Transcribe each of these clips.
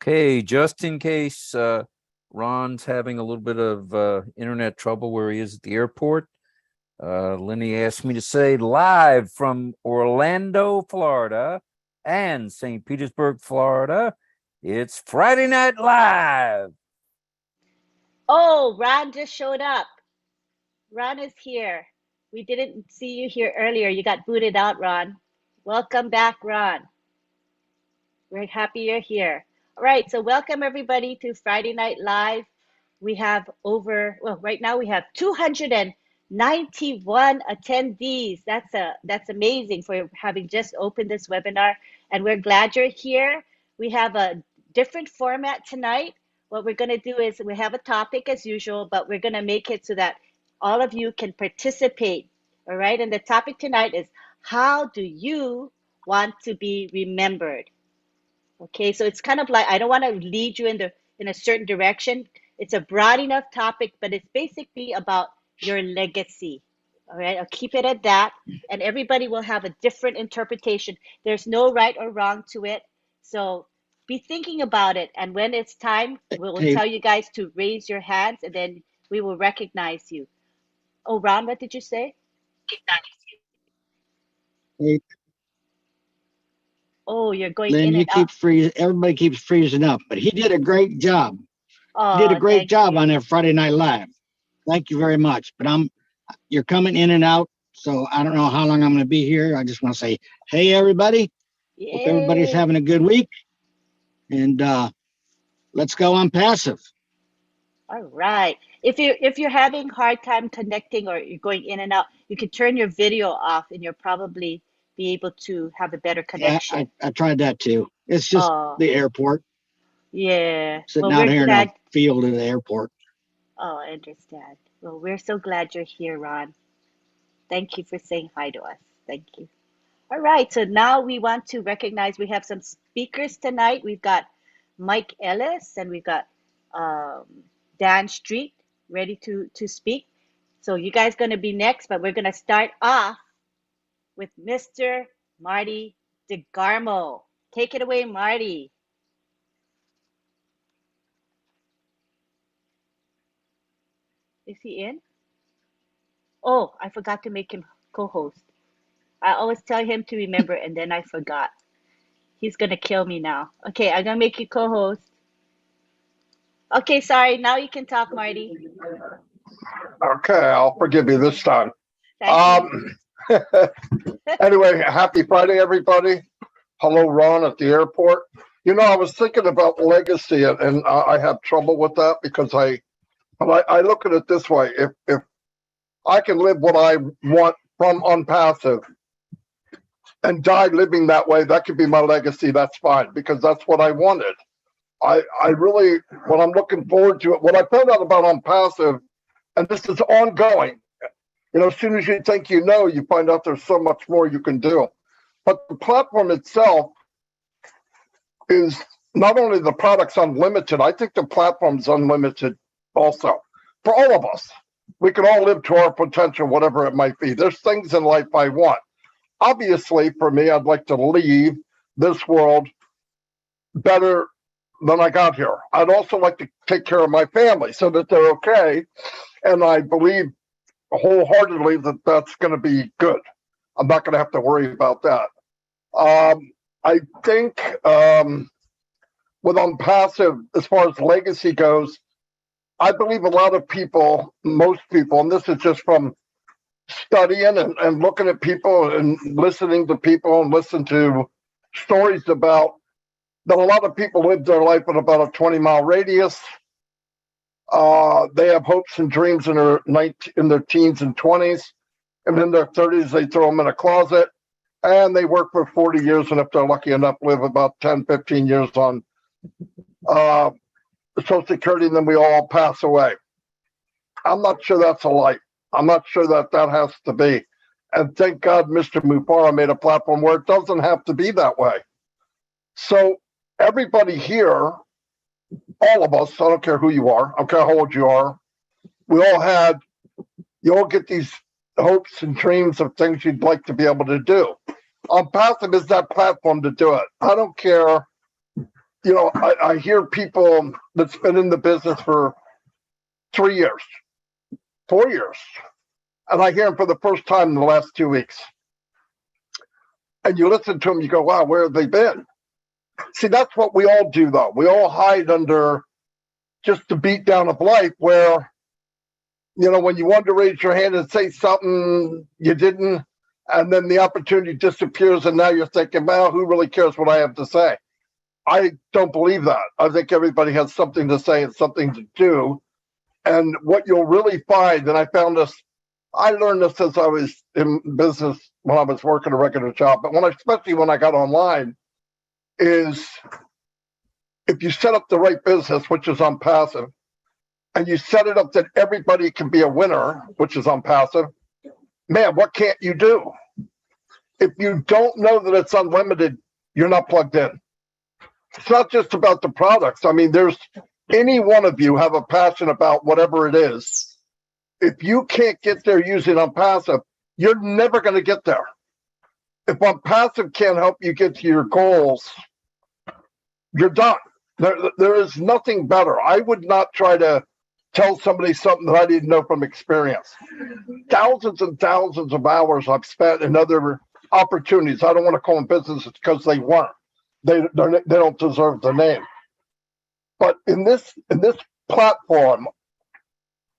Okay, just in case Ron's having a little bit of internet trouble where he is at the airport, Lenny asked me to say live from Orlando, Florida, and St. Petersburg, Florida, it's Friday Night Live. Oh, Ron just showed up. Ron is here. We didn't see you here earlier. You got booted out, Ron. Welcome back, Ron. We're happy you're here. All right, so welcome everybody to Friday Night Live. We have right now we have 291 attendees. That's amazing for having just opened this webinar, and we're glad you're here. We have a different format tonight. What we're going to do is we have a topic as usual, but we're going to make it so that all of you can participate. All right, and the topic tonight is, how do you want to be remembered? Okay, so it's kind of like, I don't want to lead you in a certain direction. It's a broad enough topic, but it's basically about your legacy. All right, I'll keep it at that, and everybody will have a different interpretation. There's no right or wrong to it. So be thinking about it, and when it's time, we'll tell you guys to raise your hands, and then we will recognize you. Oh, Ron, what did you say? Hey, Oh, you're going Lynn, in you and keep out. freezing. Everybody keeps freezing up, but he did a great job. He did a Oh, great thank job you. on that Friday Night Live. Thank you very much. But you're coming in and out, so I don't know how long I'm going to be here. I just want to say, hey, everybody. Hope everybody's Yay. having a good week, and let's go on passive. All right. If you're having hard time connecting or you're going in and out, you can turn your video off and you'll probably be able to have a better Yeah, connection. I tried that too. It's just Oh, the airport, yeah. sitting Well, out we're here in a glad. field at the airport. Oh, I understand. Well, we're so glad you're here, Ron. Thank you for saying hi to us. Thank you. All right. So now we want to recognize we have some speakers tonight. We've got Mike Ellis and we've got um, Dan Street ready to speak. So you guys going to be next, but we're going to start off with Mr. Marty DeGarmo. Take it away, Marty. Is he in? Oh, I forgot to make him co-host. I always tell him to remember and then I forgot. He's going to kill me now. Okay, I'm going to make you co-host. Okay, sorry. Now you can talk, Marty. Okay, I'll forgive you this time. Thank you. Anyway, happy Friday, everybody. Hello, Ron at the airport. You know, I was thinking about legacy, and I have trouble with that because I look at it this way: if I can live what I want from ONPASSIVE and die living that way, that could be my legacy. That's fine because that's what I wanted. I really, what I'm looking forward to, what I found out about ONPASSIVE, and this is ongoing. You know, as soon as you think you know, you find out there's so much more you can do. But the platform itself is not only the product's unlimited, I think the platform's unlimited also for all of us. We can all live to our potential, whatever it might be. There's things in life I want. Obviously, for me, I'd like to leave this world better than I got here. I'd also like to take care of my family so that they're okay. And I believe wholeheartedly that that's going to be good. I'm not going to have to worry about that. I think with ONPASSIVE, as far as legacy goes, I believe a lot of people, most people, and this is just from studying and looking at people and listening to people and listen to stories about that a lot of people live their life in about a 20-mile radius. They have hopes and dreams in their teens and 20s, and in their 30s, they throw them in a closet, and they work for 40 years, and if they're lucky enough, live about 10, 15 years on Social Security, and then we all pass away. I'm not sure that's a life. I'm not sure that has to be. And thank God Mr. Mufara made a platform where it doesn't have to be that way. So everybody here, all of us, I don't care who you are, I don't care how old you are, you all get these hopes and dreams of things you'd like to be able to do. ONPASSIVE is that platform to do it. I don't care I hear people that's been in the business for 3 years, 4 years, and I hear them for the first time in the last 2 weeks. And you listen to them, you go, wow, where have they been? See, that's what we all do, though. We all hide under just the beat down of life where, when you wanted to raise your hand and say something, you didn't. And then the opportunity disappears. And now you're thinking, well, who really cares what I have to say? I don't believe that. I think everybody has something to say and something to do. And what you'll really find, and I learned this as I was in business when I was working a regular job, but especially when I got online, is if you set up the right business, which is ONPASSIVE, and you set it up that everybody can be a winner, which is ONPASSIVE, man, what can't you do? If you don't know that it's unlimited, you're not plugged in. It's not just about the products. I mean, there's any one of you have a passion about whatever it is. If you can't get there using ONPASSIVE, you're never going to get there. If ONPASSIVE can't help you get to your goals, you're done. There is nothing better. I would not try to tell somebody something that I didn't know from experience. Thousands and thousands of hours I've spent in other opportunities. I don't want to call them businesses because they weren't. They don't deserve the name. But in this platform,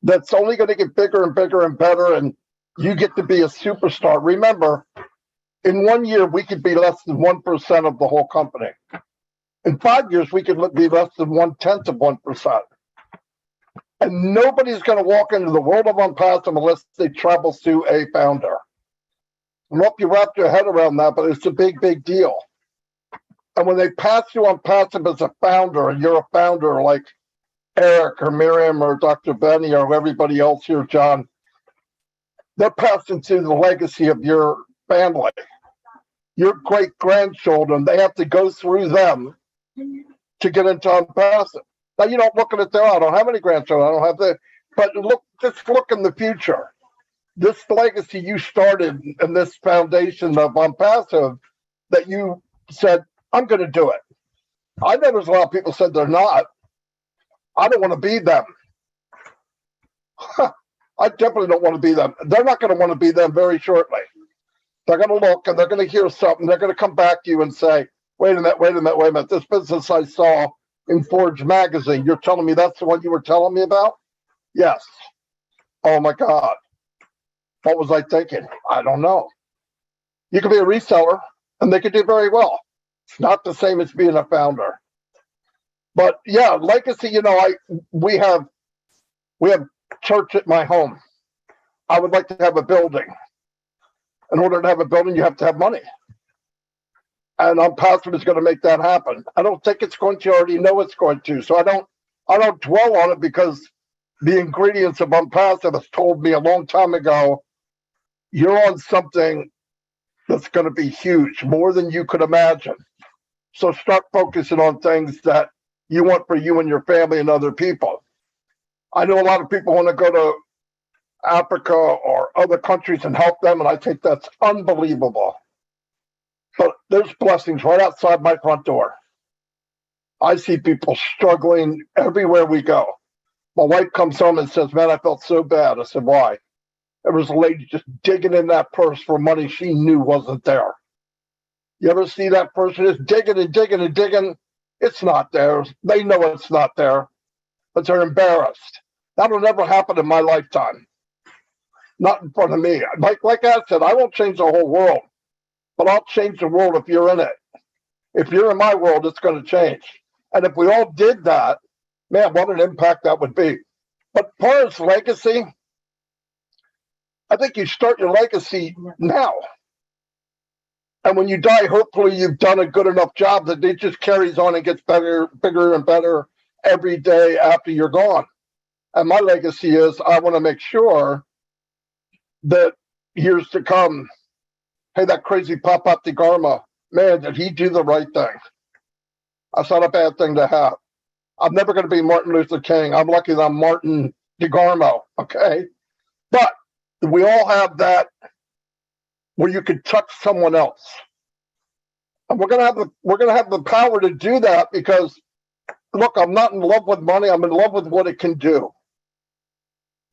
that's only going to get bigger and bigger and better, and you get to be a superstar. Remember, in 1 year, we could be less than 1% of the whole company. In 5 years, we could be less than 1/10 of 1%. And nobody's going to walk into the world of ONPASSIVE unless they travel through a founder. I hope you wrap your head around that, but it's a big, big deal. And when they pass through ONPASSIVE as a founder, and you're a founder like Eric or Miriam or Dr. Benny or everybody else here, John, they're passing through the legacy of your family, your great-grandchildren. They have to go through them to get into ONPASSIVE. Now, you don't look at it there. I don't have any grandchildren. I don't have that. But just look in the future. This legacy you started in this foundation of ONPASSIVE that you said, I'm going to do it. I know there's a lot of people said they're not. I don't want to be them. I definitely don't want to be them. They're not going to want to be them very shortly. They're going to look and they're going to hear something. They're going to come back to you and say, wait a minute. This business I saw in Forge magazine, you're telling me that's the one you were telling me about? Yes. Oh my God. What was I thinking? I don't know. You could be a reseller and they could do very well. It's not the same as being a founder. But yeah, legacy, we have church at my home. I would like to have a building. In order to have a building, you have to have money. And ONPASSIVE is going to make that happen. I don't think it's going to. I already know it's going to. So I don't dwell on it because the ingredients of ONPASSIVE has told me a long time ago, you're on something that's going to be huge, more than you could imagine. So start focusing on things that you want for you and your family and other people. I know a lot of people want to go to Africa or other countries and help them, and I think that's unbelievable. But there's blessings right outside my front door. I see people struggling everywhere we go. My wife comes home and says, man, I felt so bad. I said, why? There was a lady just digging in that purse for money she knew wasn't there. You ever see that person just digging and digging and digging? It's not there. They know it's not there, but they're embarrassed. That'll never happen in my lifetime. Not in front of me. Like I said, I won't change the whole world, but I'll change the world if you're in it. If you're in my world, it's going to change. And if we all did that, man, what an impact that would be. But as far as legacy, I think you start your legacy now. And when you die, hopefully you've done a good enough job that it just carries on and gets better, bigger and better every day after you're gone. And my legacy is I want to make sure that years to come, hey, that crazy Pop-Up DeGarmo, man, did he do the right thing? That's not a bad thing to have. I'm never going to be Martin Luther King. I'm lucky that I'm Martin DeGarmo, okay? But we all have that where you could touch someone else. And we're gonna have the power to do that because look, I'm not in love with money. I'm in love with what it can do.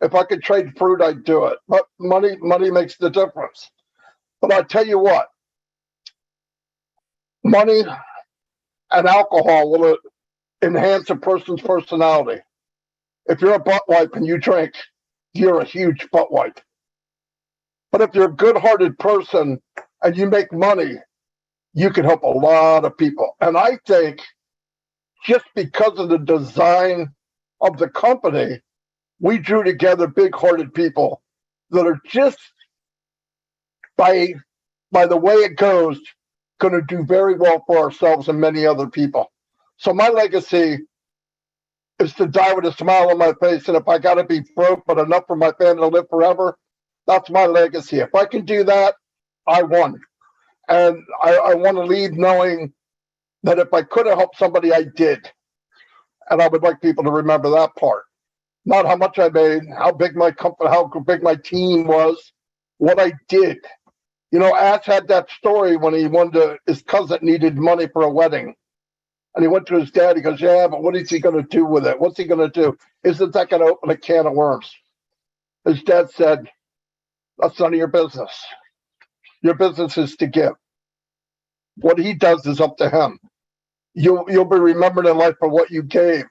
If I could trade fruit, I'd do it. But money makes the difference. But I tell you what, money and alcohol will enhance a person's personality. If you're a butt wipe and you drink, you're a huge butt wipe. But if you're a good-hearted person and you make money, you can help a lot of people. And I think just because of the design of the company, we drew together big-hearted people that are just by the way it goes, going to do very well for ourselves and many other people. So my legacy is to die with a smile on my face. And if I got to be broke, but enough for my family to live forever, that's my legacy. If I can do that, I won. And I want to leave knowing that if I could have helped somebody, I did. And I would like people to remember that part. Not how much I made, how big my company, how big my team was, what I did. You know, Ash had that story when his cousin needed money for a wedding. And he went to his dad. He goes, yeah, but what is he going to do with it? What's he going to do? Isn't that going to open a can of worms? His dad said, that's none of your business. Your business is to give. What he does is up to him. You'll be remembered in life for what you gave.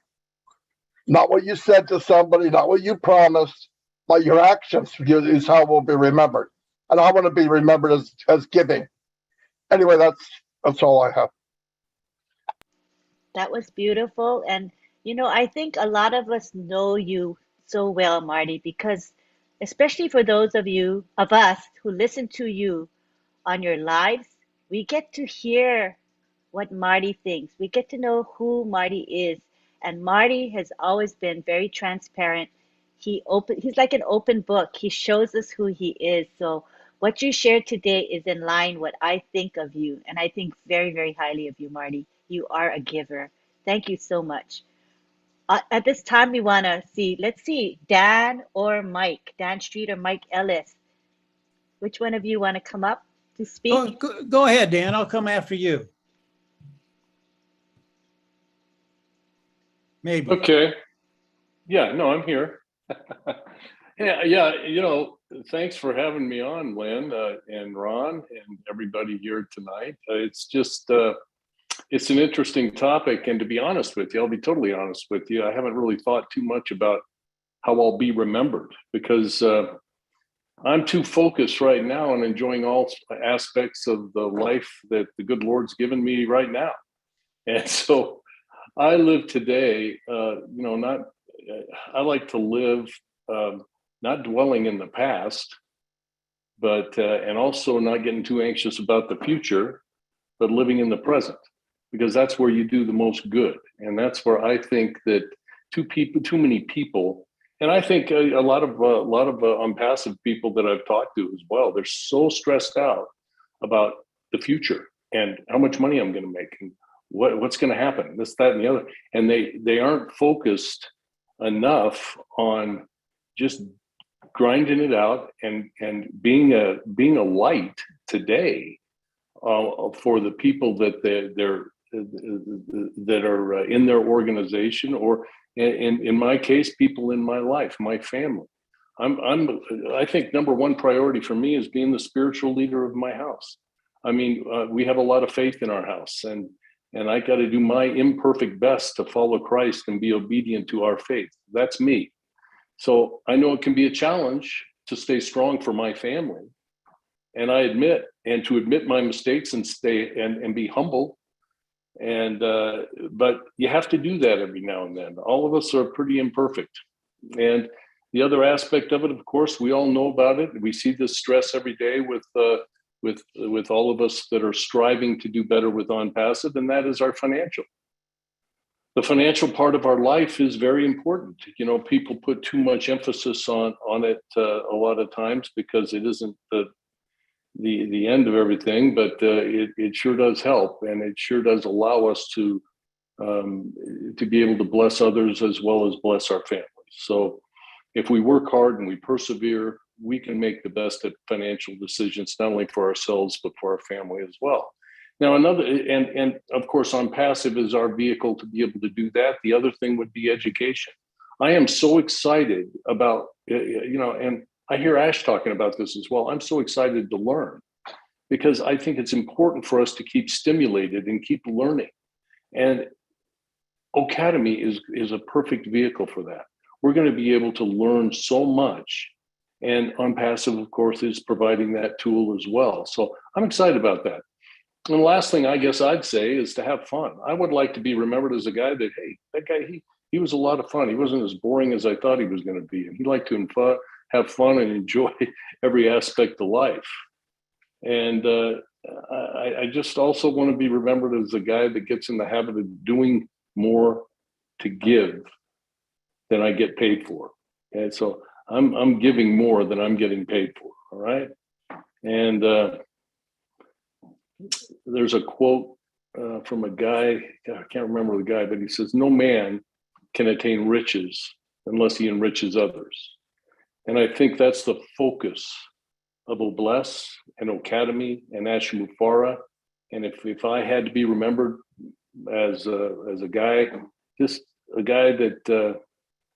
Not what you said to somebody, not what you promised, but your actions is how we'll be remembered. And I want to be remembered as giving. Anyway, that's all I have. That was beautiful. And, I think a lot of us know you so well, Marty, because especially for those of us who listen to you on your lives, we get to hear what Marty thinks. We get to know who Marty is. And Marty has always been very transparent. He's like an open book. He shows us who he is. So what you shared today is in line what I think of you. And I think very, very highly of you, Marty. You are a giver. Thank you so much. At this time, we want to let's see, Dan or Mike, Dan Street or Mike Ellis. Which one of you want to come up to speak? Go ahead, Dan. I'll come after you. Maybe. Okay. Yeah, no, I'm here. Yeah, thanks for having me on, Lynn and Ron and everybody here tonight. It's just, it's an interesting topic. And to be honest with you, I'll be totally honest with you, I haven't really thought too much about how I'll be remembered because I'm too focused right now on enjoying all aspects of the life that the good Lord's given me right now. And so I live today, I like to live not dwelling in the past, but and also not getting too anxious about the future, but living in the present, because that's where you do the most good. And that's where I think that too many people, and I think a lot of ONPASSIVE people that I've talked to as well, they're so stressed out about the future and how much money I'm going to make and what's going to happen, this, that, and the other. And they aren't focused enough on just grinding it out and being a light today for the people that that are in their organization, or in my case, people in my life, my family. I think number one priority for me is being the spiritual leader of my house. I mean, we have a lot of faith in our house, and I got to do my imperfect best to follow Christ and be obedient to our faith. That's me. So I know it can be a challenge to stay strong for my family. And I admit my mistakes and stay and be humble. And but you have to do that every now and then. All of us are pretty imperfect. And the other aspect of it, of course, we all know about it. We see this stress every day with all of us that are striving to do better with ONPASSIVE, and that is our financial. The financial part of our life is very important. People put too much emphasis on it a lot of times because it isn't the end of everything, but it sure does help, and it sure does allow us to be able to bless others as well as bless our families. So if we work hard and we persevere, we can make the best financial decisions, not only for ourselves, but for our family as well. Now, another, and of course, ONPASSIVE is our vehicle to be able to do that. The other thing would be education. I am so excited about, and I hear Ash talking about this as well. I'm so excited to learn because I think it's important for us to keep stimulated and keep learning. And Academy is a perfect vehicle for that. We're going to be able to learn so much. And ONPASSIVE, of course, is providing that tool as well. So I'm excited about that. And the last thing I guess I'd say is to have fun. I would like to be remembered as a guy that, hey, that guy, he was a lot of fun. He wasn't as boring as I thought he was going to be. And he liked to have fun and enjoy every aspect of life. And I just also want to be remembered as a guy that gets in the habit of doing more to give than I get paid for. And so I'm giving more than I'm getting paid for. All right. And there's a quote from a guy, I can't remember the guy, but he says, no man can attain riches unless he enriches others. And I think that's the focus of Obless and Academy and Ashimufara. And if I had to be remembered as a guy, just a guy that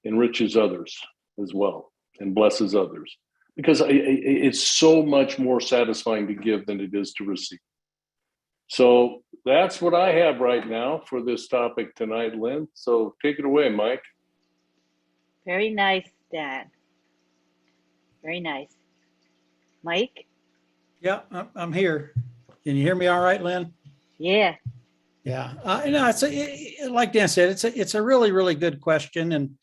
enriches others as well and blesses others, because it's so much more satisfying to give than it is to receive. So that's what I have right now for this topic tonight, Lynn. So take it away, Mike. Very nice, Dan. Very nice. Mike? Yeah, I'm here. Can you hear me all right, Lynn? Yeah. Yeah. Like Dan said, it's a really, really good question. And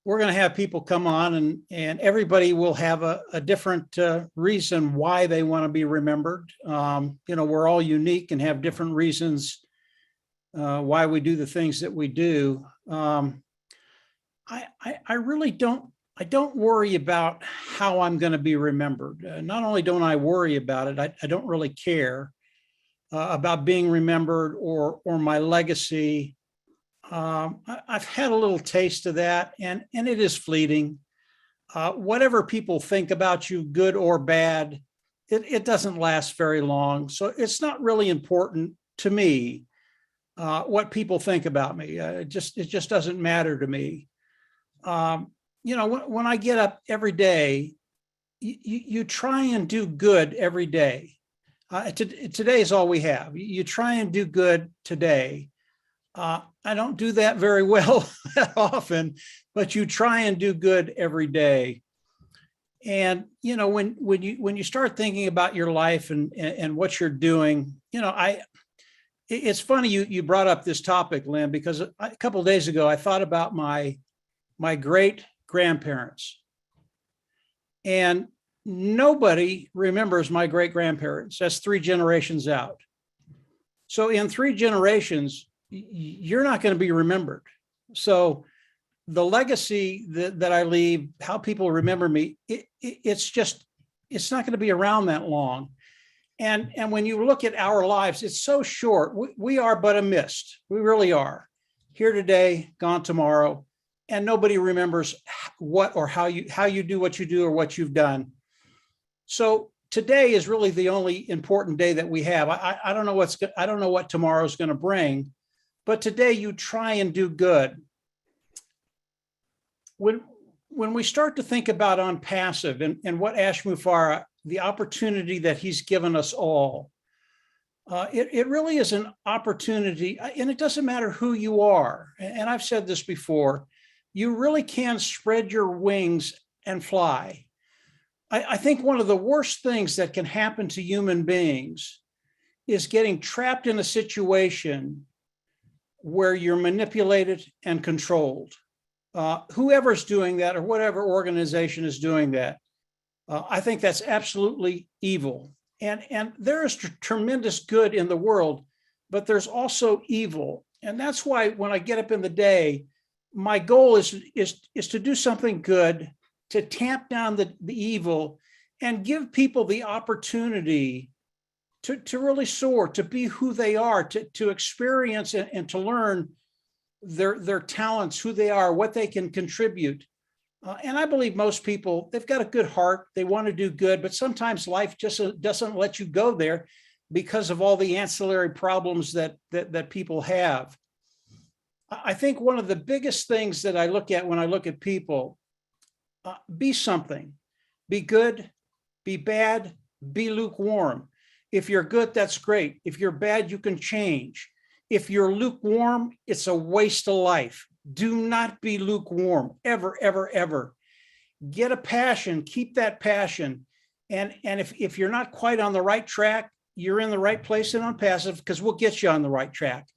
we're going to have people come on and everybody will have a different reason why they want to be remembered. We're all unique and have different reasons why we do the things that we do. I really don't worry about how I'm going to be remembered. Not only don't I worry about it, I don't really care about being remembered or my legacy. I've had a little taste of that, and it is fleeting. Whatever people think about you, good or bad, it doesn't last very long. So it's not really important to me what people think about me. It just doesn't matter to me. When I get up every day, you try and do good every day. Today is all we have. You try and do good today. I don't do that very well that often, but you try and do good every day. And when you start thinking about your life and what you're doing, it's funny you brought up this topic, Lynn, because a couple of days ago I thought about my great grandparents, and nobody remembers my great grandparents. That's 3 generations out. So in 3 generations, you're not going to be remembered. So the legacy that I leave, how people remember me, it's not going to be around that long. And when you look at our lives, it's so short. We are but a mist. We really are. Here today, gone tomorrow, and nobody remembers what or how you do what you do or what you've done. So today is really the only important day that we have. I don't know what tomorrow's going to bring, but today you try and do good. When we start to think about ONPASSIVE and what Ashimufara, the opportunity that he's given us all, it really is an opportunity, and it doesn't matter who you are. And I've said this before, you really can spread your wings and fly. I think one of the worst things that can happen to human beings is getting trapped in a situation where you're manipulated and controlled. Whoever's doing that or whatever organization is doing that, I think that's absolutely evil. And there is tremendous good in the world, but there's also evil. And that's why when I get up in the day, my goal is to do something good, to tamp down the evil and give people the opportunity to really soar, to be who they are, to experience and to learn their talents, who they are, what they can contribute. And I believe most people, they've got a good heart. They want to do good, but sometimes life just doesn't let you go there because of all the ancillary problems that people have. I think one of the biggest things that I look at when I look at people, be something, be good, be bad, be lukewarm. If you're good, that's great. If you're bad, you can change. If you're lukewarm, it's a waste of life. Do not be lukewarm, ever, ever, ever. Get a passion, keep that passion. And if you're not quite on the right track, you're in the right place in ONPASSIVE, because we'll get you on the right track.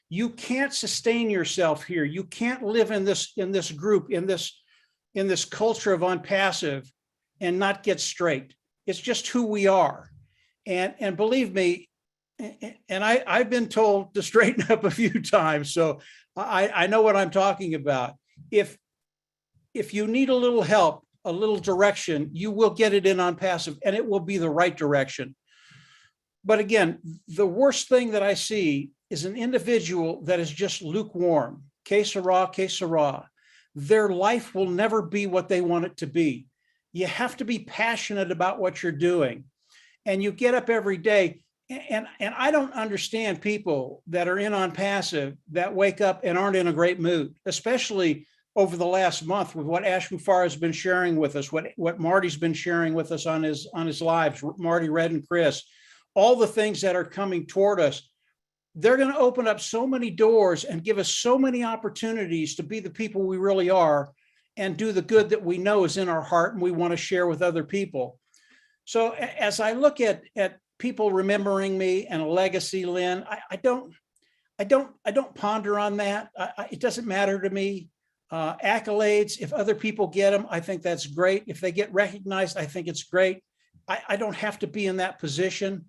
You can't sustain yourself here. You can't live in this group, in this culture of ONPASSIVE and not get straight. It's just who we are. And believe me, and I've been told to straighten up a few times, so I know what I'm talking about. If you need a little help, a little direction, you will get it in ONPASSIVE, and it will be the right direction. But again, the worst thing that I see is an individual that is just lukewarm. Que sera, que sera. Their life will never be what they want it to be. You have to be passionate about what you're doing. And you get up every day. And I don't understand people that are in ONPASSIVE that wake up and aren't in a great mood, especially over the last month with what Ash Mufareh has been sharing with us, what Marty's been sharing with us on his lives, Marty, Red, and Chris, all the things that are coming toward us. They're going to open up so many doors and give us so many opportunities to be the people we really are and do the good that we know is in our heart and we want to share with other people. So as I look at people remembering me and a legacy, Lynn, I don't ponder on that. It doesn't matter to me. Accolades, if other people get them, I think that's great. If they get recognized, I think it's great. I don't have to be in that position.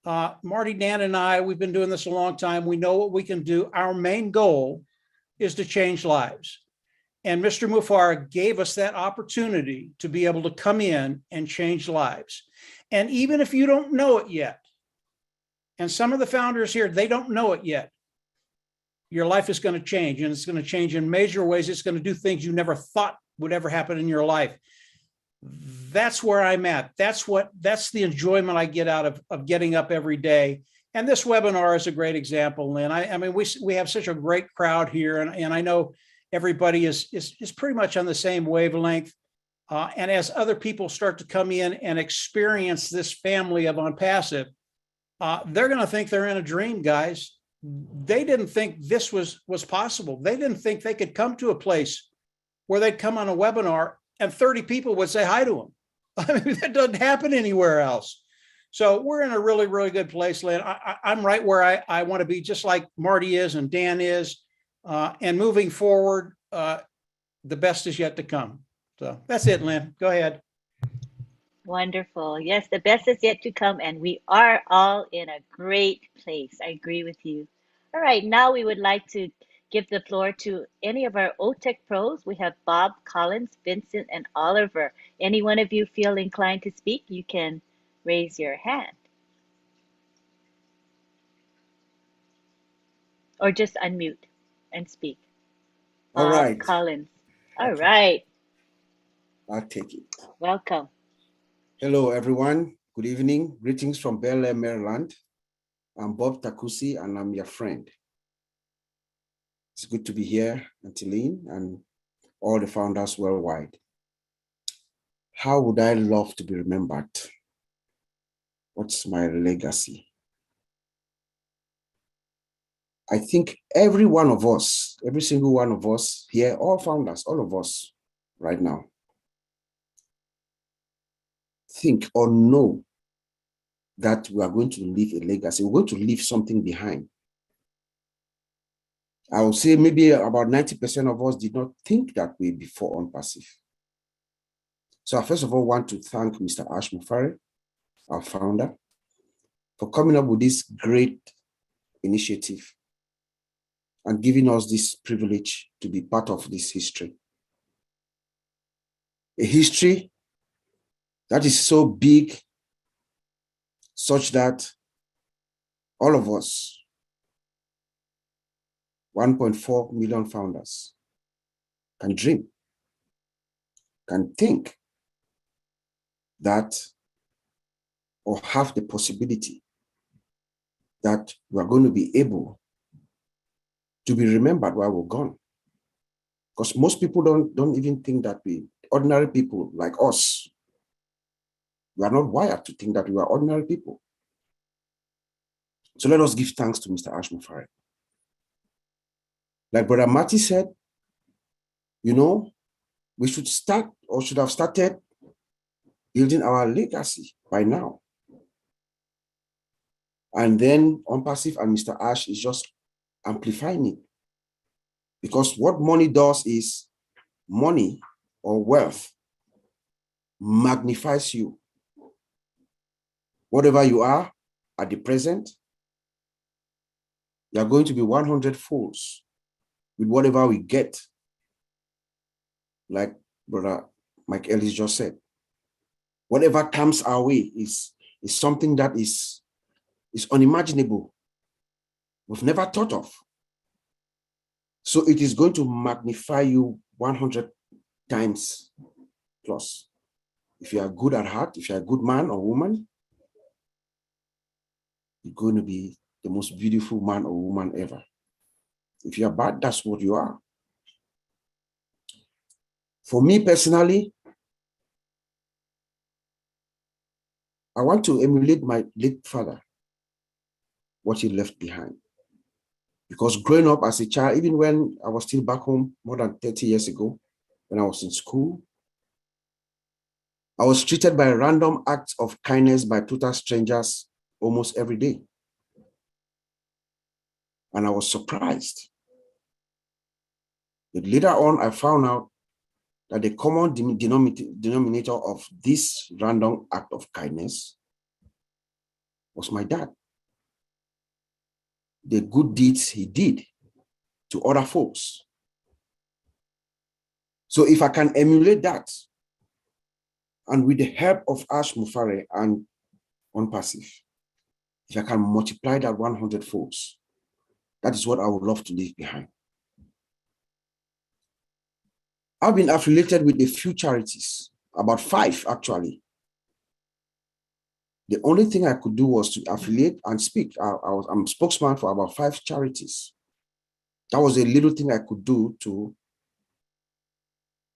Marty, Dan, and I, we've been doing this a long time. We know what we can do. Our main goal is to change lives. And Mr. Mufareh gave us that opportunity to be able to come in and change lives. And even if you don't know it yet, and some of the founders here, they don't know it yet, your life is going to change, and it's going to change in major ways. It's going to do things you never thought would ever happen in your life. That's where I'm at. That's the enjoyment I get out of getting up every day. And this webinar is a great example, Lynn. I mean, we have such a great crowd here, and I know everybody is pretty much on the same wavelength. And as other people start to come in and experience this family of ONPASSIVE, they're going to think they're in a dream, guys. They didn't think this was possible. They didn't think they could come to a place where they'd come on a webinar and 30 people would say hi to them. I mean, that doesn't happen anywhere else. So we're in a really, really good place, Lynn. I'm right where I want to be, just like Marty is and Dan is. And moving forward, the best is yet to come. So that's it, Lynn. Go ahead. Wonderful. Yes, the best is yet to come, and we are all in a great place. I agree with you. All right, now we would like to give the floor to any of our OTEC pros. We have Bob, Collins, Vincent, and Oliver. Any one of you feel inclined to speak, you can raise your hand. Or just unmute and speak. All Bob, right. Collins. All Okay. right. I'll take it. Welcome. Hello, everyone. Good evening. Greetings from Bel Air, Maryland. I'm Bob Takusi, and I'm your friend. It's good to be here, Auntie Lynn, and all the founders worldwide. How would I love to be remembered? What's my legacy? I think every one of us, every single one of us here, all founders, all of us right now, think or know that we are going to leave a legacy. We're going to leave something behind. I would say maybe about 90% of us did not think that way before ONPASSIVE. So I first of all want to thank Mr. Ash Mufareh, our founder, for coming up with this great initiative and giving us this privilege to be part of this history. A history that is so big, such that all of us, 1.4 million founders, can dream, can think that, or have the possibility that we are going to be able to be remembered while we're gone. Because most people don't even think that ordinary people like us, we are not wired to think that we are ordinary people. So let us give thanks to Mr. Ash Mufare. Like Brother Marty said, you know, we should start or should have started building our legacy by now. And then ONPASSIVE and Mr. Ash is just amplifying it. Because what money does is money or wealth magnifies you. Whatever you are at the present, you are going to be 100 folds with whatever we get. Like Brother Mike Ellis just said, whatever comes our way is something that is unimaginable. We've never thought of. So it is going to magnify you 100 times plus. If you are good at heart, if you're a good man or woman, you're going to be the most beautiful man or woman ever. If you're bad, that's what you are. For me personally, I want to emulate my late father, what he left behind. Because growing up as a child, even when I was still back home more than 30 years ago, when I was in school, I was treated by random acts of kindness by total strangers almost every day. And I was surprised. But later on, I found out that the common denominator of this random act of kindness was my dad. The good deeds he did to other folks. So if I can emulate that, and with the help of Ash Mufare and ONPASSIVE, if I can multiply that 100 folds, that is what I would love to leave behind. I've been affiliated with a few charities, about 5 actually. The only thing I could do was to affiliate and speak. I'm spokesman for about 5 charities. That was a little thing I could do to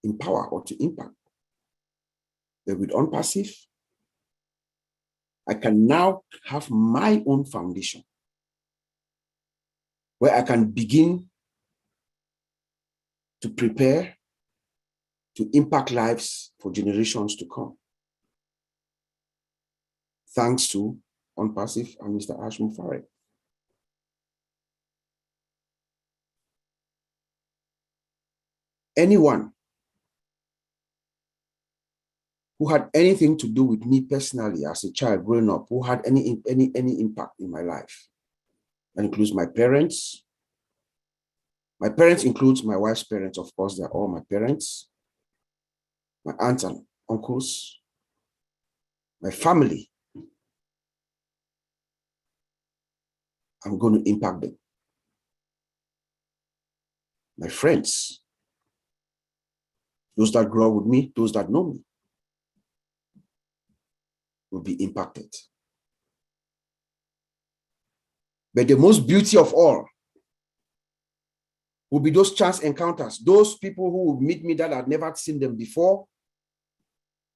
empower or to impact. But with ONPASSIVE, I can now have my own foundation where I can begin to prepare to impact lives for generations to come. Thanks to ONPASSIVE and Mr. Ash Mufare. Anyone who had anything to do with me personally as a child growing up, who had any impact in my life, that includes my parents. My parents includes my wife's parents, of course, they're all my parents, my aunts and uncles, my family. I'm going to impact them. My friends, those that grow up with me, those that know me, will be impacted. But the most beauty of all will be those chance encounters, those people who will meet me that I've never seen them before,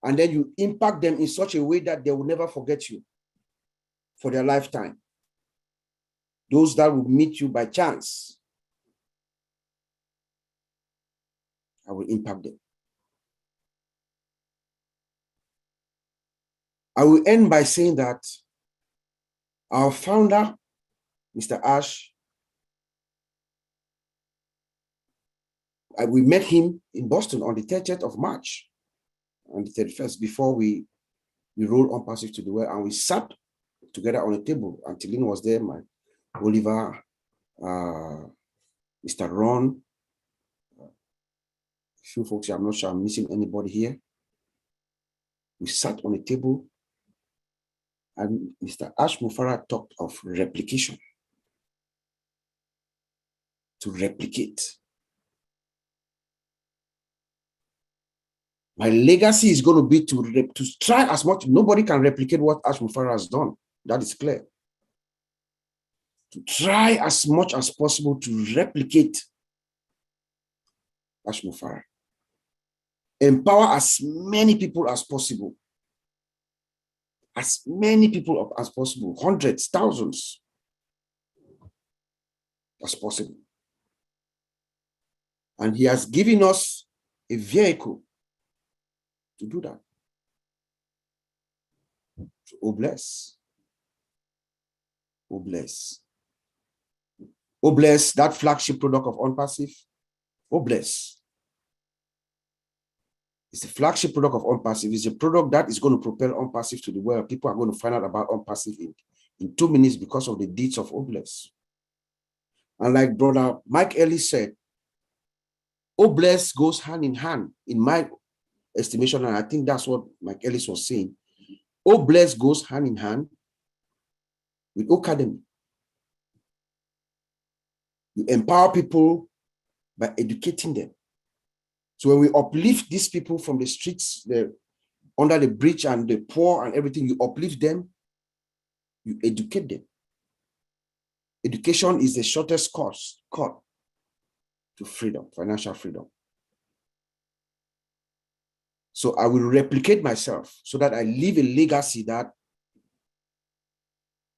and then you impact them in such a way that they will never forget you for their lifetime. Those that will meet you by chance, I will impact them. I will end by saying that our founder, Mr. Ash, we met him in Boston on the 30th of March, on the 31st, before we rolled ONPASSIVE to the world, and we sat together on a table. And Lynn was there, my Oliver, Mr. Ron, a few folks here, I'm not sure I'm missing anybody here. We sat on a table, and Mr. Ash Mufare talked of replication. To replicate. My legacy is going to be to try as much. Nobody can replicate what Ash Mufare has done. That is clear. to try as much as possible to replicate Ash Mufara. Empower as many people as possible. As many people as possible, hundreds, thousands as possible. And he has given us a vehicle to do that. So, oh bless. Oh bless. Oh bless, that flagship product of ONPASSIVE. Oh bless. It's the flagship product of ONPASSIVE. It's a product that is going to propel ONPASSIVE to the world. People are going to find out about ONPASSIVE in 2 minutes because of the deeds of Obless. And like Brother Mike Ellis said, Obless goes hand in hand, in my estimation, and I think that's what Mike Ellis was saying. Obless goes hand in hand with Academy. You empower people by educating them. So when we uplift these people from the streets, under the bridge and the poor and everything, you uplift them, you educate them. Education is the shortest cut to freedom, financial freedom. So I will replicate myself so that I leave a legacy that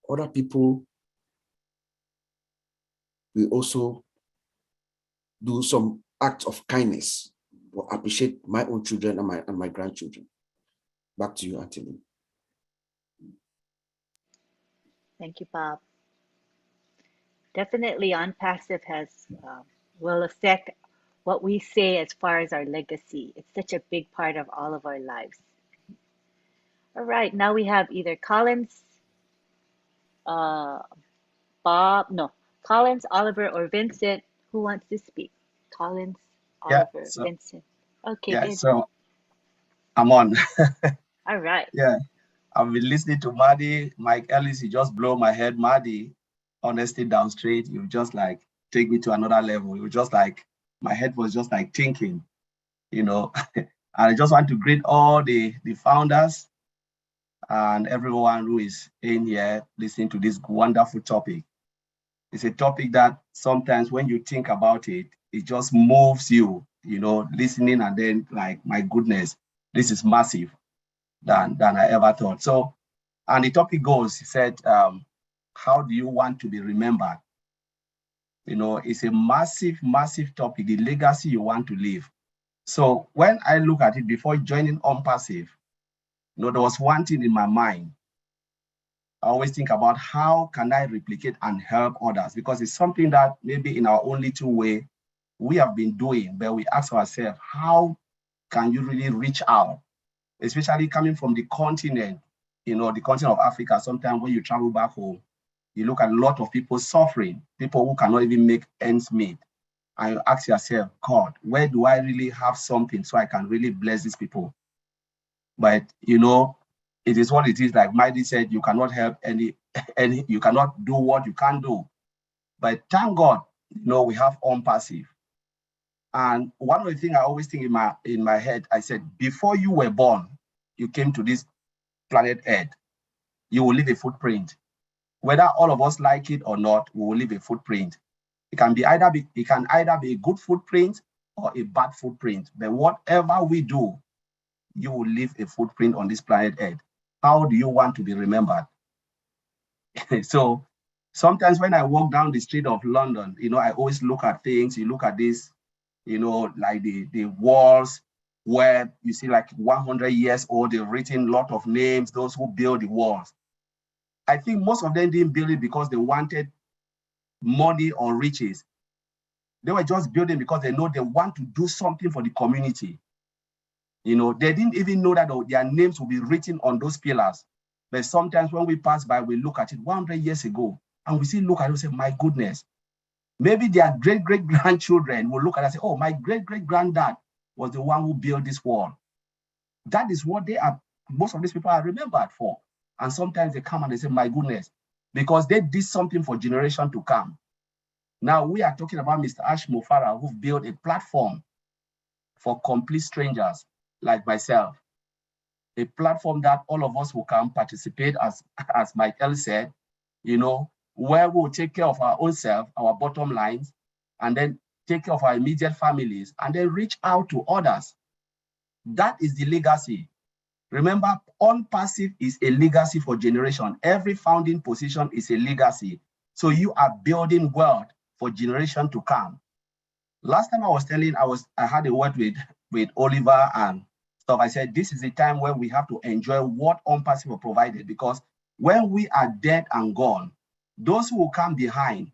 other people will also do some acts of kindness or appreciate my own children and my grandchildren. Back to you, Auntie Lynn. Thank you, Bob. Definitely ONPASSIVE will affect what we say as far as our legacy. It's such a big part of all of our lives. All right, now we have either Collins, Collins, Oliver, or Vincent. Who wants to speak? Collins, Oliver, Vincent. Okay, yeah, Vincent. so I'm on. All right. Yeah, I've been listening to Maddie, Mike Ellis. You just blow my head, Maddie. Honesty down straight. You just like take me to another level. You just like my head was just like thinking, you know. And I just want to greet all the founders and everyone who is in here listening to this wonderful topic. It's a topic that sometimes when you think about it, it just moves you, you know, listening and then like, my goodness, this is massive than I ever thought. So, and the topic goes, he said, how do you want to be remembered? You know, it's a massive, massive topic, the legacy you want to leave. So when I look at it before joining ONPASSIVE, you know, there was one thing in my mind. I always think about how can I replicate and help others, because it's something that maybe in our own little way we have been doing, but we ask ourselves, how can you really reach out, especially coming from the continent, you know, the continent of Africa. Sometimes when you travel back home, you look at a lot of people suffering, people who cannot even make ends meet. And you ask yourself, God, where do I really have something so I can really bless these people? But, you know, it is what it is. Like Mighty said, you cannot help any, you cannot do what you can't do. But thank God, you know, we have ONPASSIVE. And one of the things I always think in my head, I said, before you were born, you came to this planet Earth, you will leave a footprint. Whether all of us like it or not, we will leave a footprint. It can either be a good footprint or a bad footprint. But whatever we do, you will leave a footprint on this planet Earth. How do you want to be remembered? So sometimes when I walk down the street of London, you know, I always look at things. You look at this, you know, like the walls where you see like 100 years old, they've written a lot of names, those who build the walls. I think most of them didn't build it because they wanted money or riches. They were just building because they know they want to do something for the community. You know, they didn't even know that their names will be written on those pillars. But sometimes when we pass by, we look at it 100 years ago, and we still look at it and say, my goodness, maybe their great-great-grandchildren will look at it and say, oh, my great-great-granddad was the one who built this wall. That is what most of these people are remembered for. And sometimes they come and they say, my goodness, because they did something for generations to come. Now we are talking about Mr. Ash Mufara, who built a platform for complete strangers like myself. A platform that all of us who can participate, as Michael said, you know, where we'll take care of our own self, our bottom lines, and then take care of our immediate families, and then reach out to others. That is the legacy. Remember, ONPASSIVE is a legacy for generation. Every founding position is a legacy. So you are building wealth for generation to come. Last time I was telling, I had a word with Oliver and stuff. I said, this is the time when we have to enjoy what ONPASSIVE provided, because when we are dead and gone, those who will come behind,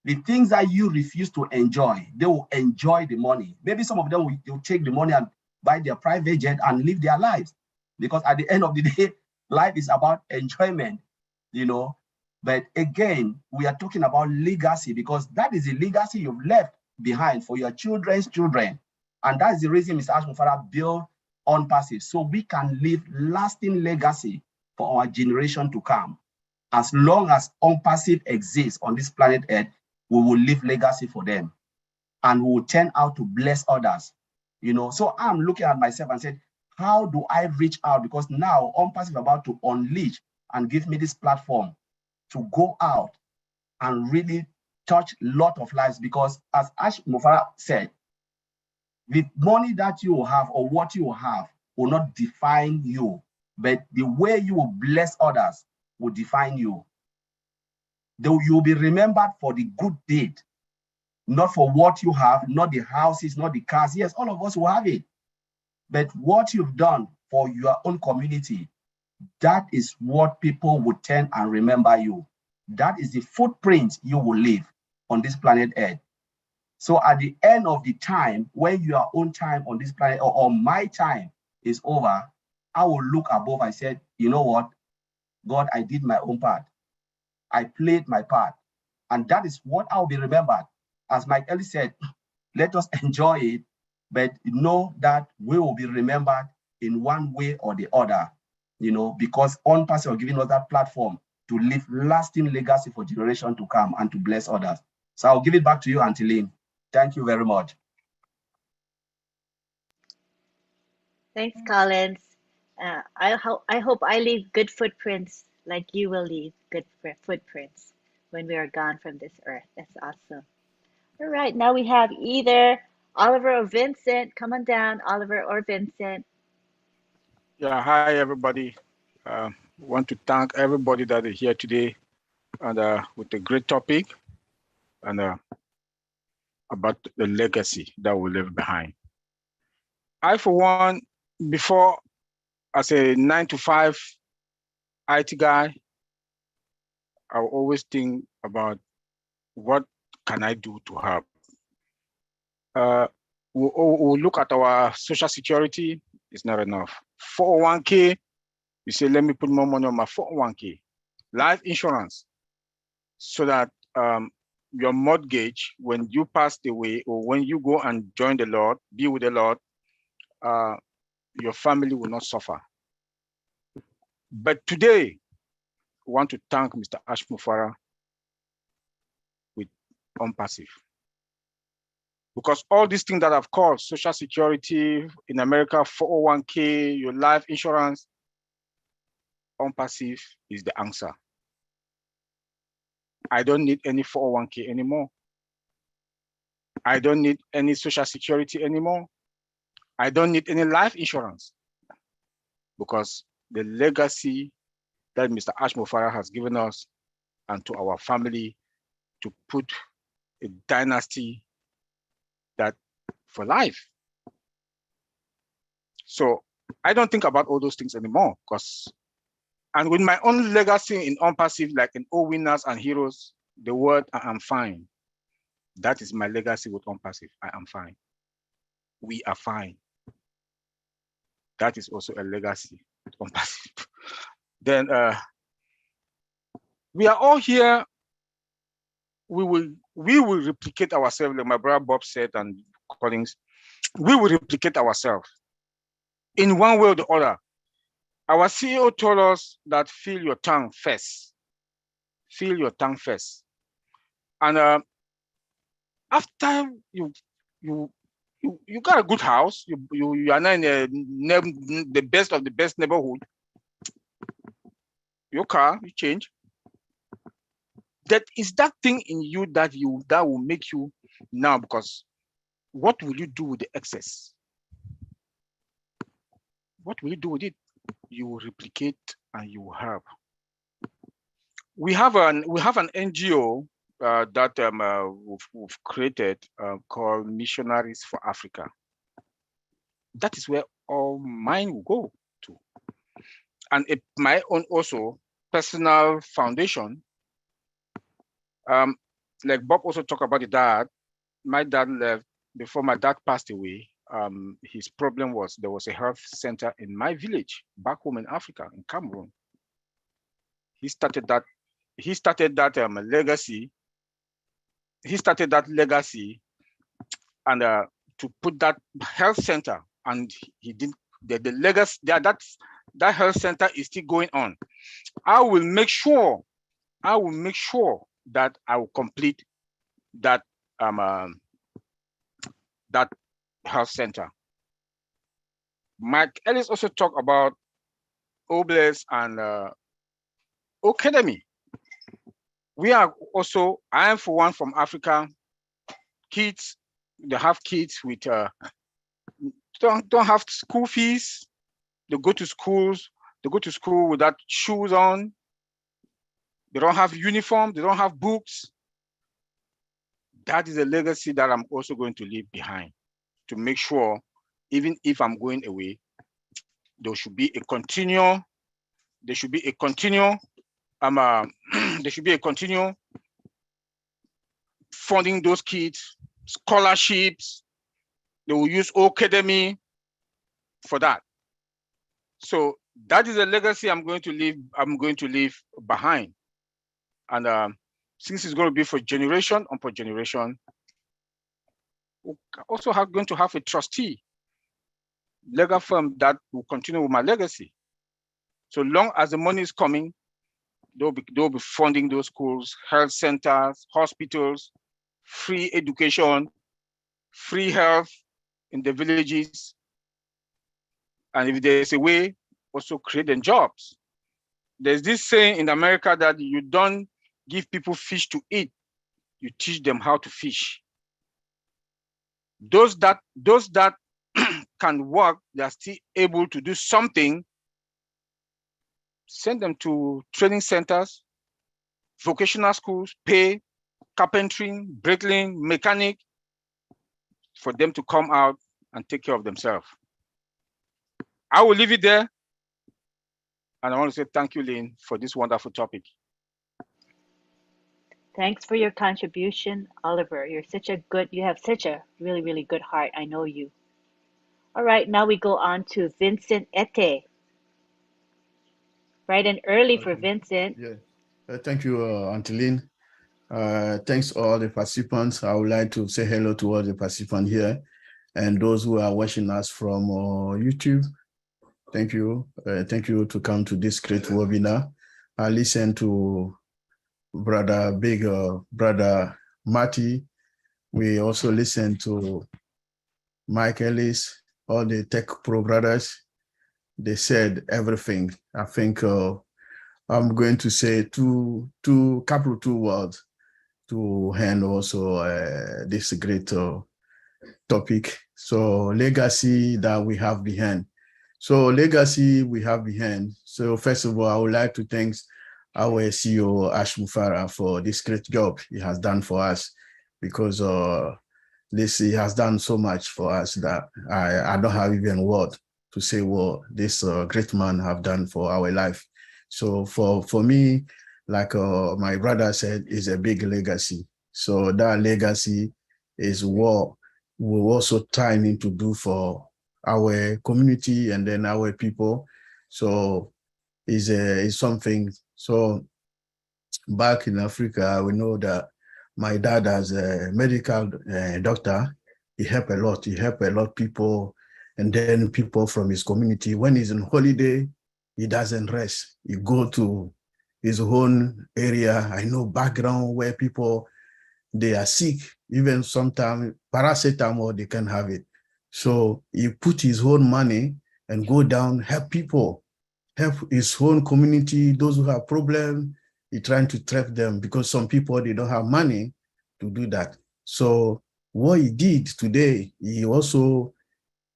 the things that you refuse to enjoy, they will enjoy the money. Maybe some of them will take the money and buy their private jet and live their lives. Because at the end of the day, life is about enjoyment, you know. But again, we are talking about legacy, because that is the legacy you've left behind for your children's children. And that's the reason Mr. Ashmufara built ONPASSIVE, so we can leave lasting legacy for our generation to come. As long as ONPASSIVE exists on this planet Earth, we will leave legacy for them, and we will turn out to bless others. You know, so I'm looking at myself and said, how do I reach out? Because now ONPASSIVE is about to unleash and give me this platform to go out and really touch a lot of lives. Because as Ash Mufara said, the money that you have or what you have will not define you, but the way you will bless others will define you. Though you will be remembered for the good deed, not for what you have, not the houses, not the cars. Yes, all of us will have it. But what you've done for your own community, that is what people will turn and remember you. That is the footprint you will leave on this planet Earth. So at the end of the time, when your own time on this planet or my time is over, I will look above and say, you know what, God, I did my own part. I played my part. And that is what I'll be remembered. As Mike Ellis said, let us enjoy it, but know that we will be remembered in one way or the other, you know, because ONPASSIVE are giving us that platform to leave lasting legacy for generation to come and to bless others. So I'll give it back to you, Auntie Lynn. Thank you very much. Thanks, Collins. I hope I leave good footprints like you will leave good footprints when we are gone from this earth. That's awesome. All right, now we have either Oliver or Vincent. Come on down, Oliver or Vincent. Yeah, hi everybody. Want to thank everybody that is here today and with a great topic and about the legacy that we leave behind. I, for one, before as a 9-to-5 IT guy, I will always think about what can I do to help. We'll look at our social security, it's not enough. 401k, you say, let me put more money on my 401k. Life insurance, so that your mortgage, when you pass away or when you go and join the Lord, be with the Lord, your family will not suffer. But today, I want to thank Mr. Ashmufara with ONPASSIVE. Because all these things that I've called, social security in America, 401k, your life insurance, ONPASSIVE is the answer. I don't need any 401k anymore. I don't need any social security anymore. I don't need any life insurance, because the legacy that Mr. Ashmufara has given us and to our family to put a dynasty that for life. So I don't think about all those things anymore, because, and with my own legacy in ONPASSIVE, like in all winners and heroes, the word I am fine. That is my legacy with ONPASSIVE. I am fine. We are fine. That is also a legacy with ONPASSIVE. Then we are all here. We will replicate ourselves, like my brother Bob said, and Collins. We will replicate ourselves in one way or the other. Our CEO told us that feel your tongue first. Feel your tongue first. And after you got a good house, you are not in the best of the best neighborhood. Your car, you change. that is that thing in you that will make you now, because what will you do with the excess? What will you do with it? You will replicate and you will help. We have an NGO that we've created called Missionaries for Africa. That is where all mine will go to. And my own also personal foundation. Like Bob also talked about the dad. My dad left before my dad passed away. His problem was there was a health center in my village back home in Africa, in Cameroon. He started that legacy. He started that legacy and to put that health center, and he didn't. The legacy that health center is still going on. I will make sure that I will complete that that health center. Mike Ellis also talked about OBLES and Academy. We are also, I am for one from Africa. Kids, they have kids with don't have school fees. They go to schools. They go to school without shoes on. They don't have uniform. They don't have books. That is a legacy that I'm also going to leave behind, to make sure, even if I'm going away, there should be a continual. There should be a continual. There should be a continual funding those kids, scholarships. They will use Academy for that. So that is a legacy I'm going to leave behind. And since it's going to be for generation upon generation, we're also going to have a trustee, legal firm that will continue with my legacy. So long as the money is coming, they'll be funding those schools, health centers, hospitals, free education, free health in the villages. And if there's a way, also creating jobs. There's this saying in America that you don't give people fish to eat, you teach them how to fish. Those that can work, they are still able to do something, send them to training centers, vocational schools, pay, carpentry, bricklaying, mechanic, for them to come out and take care of themselves. I will leave it there. And I want to say thank you, Lynn, for this wonderful topic. Thanks for your contribution, Oliver. You have such a really, really good heart. I know you. All right, now we go on to Vincent Ete. Bright and early for Vincent. Yeah. Thank you, Auntie Lynn. Thanks all the participants. I would like to say hello to all the participants here and those who are watching us from YouTube. Thank you. Thank you to come to this great webinar. I listened to Brother Marty. We also listened to Mike Ellis, all the Tech Pro brothers. They said everything. I think I'm going to say two words to hand also this great topic. So legacy that we have behind. So legacy we have behind. So first of all, I would like to thank our CEO Ash Mufara for this great job he has done for us, because he has done so much for us that I don't have even word to say what this great man have done for our life. So for me, like my brother said, is a big legacy. So that legacy is what we also trying to do for our community and then our people. So is something. So back in Africa, we know that my dad as a medical doctor, he helped a lot. He helped a lot of people, and then people from his community. When he's on holiday, he doesn't rest. He go to his own area. I know background where people, they are sick, even sometimes paracetamol, they can have it. So he put his own money and go down, help people, help his own community, those who have problems. He's trying to trap them because some people, they don't have money to do that. So what he did today, he also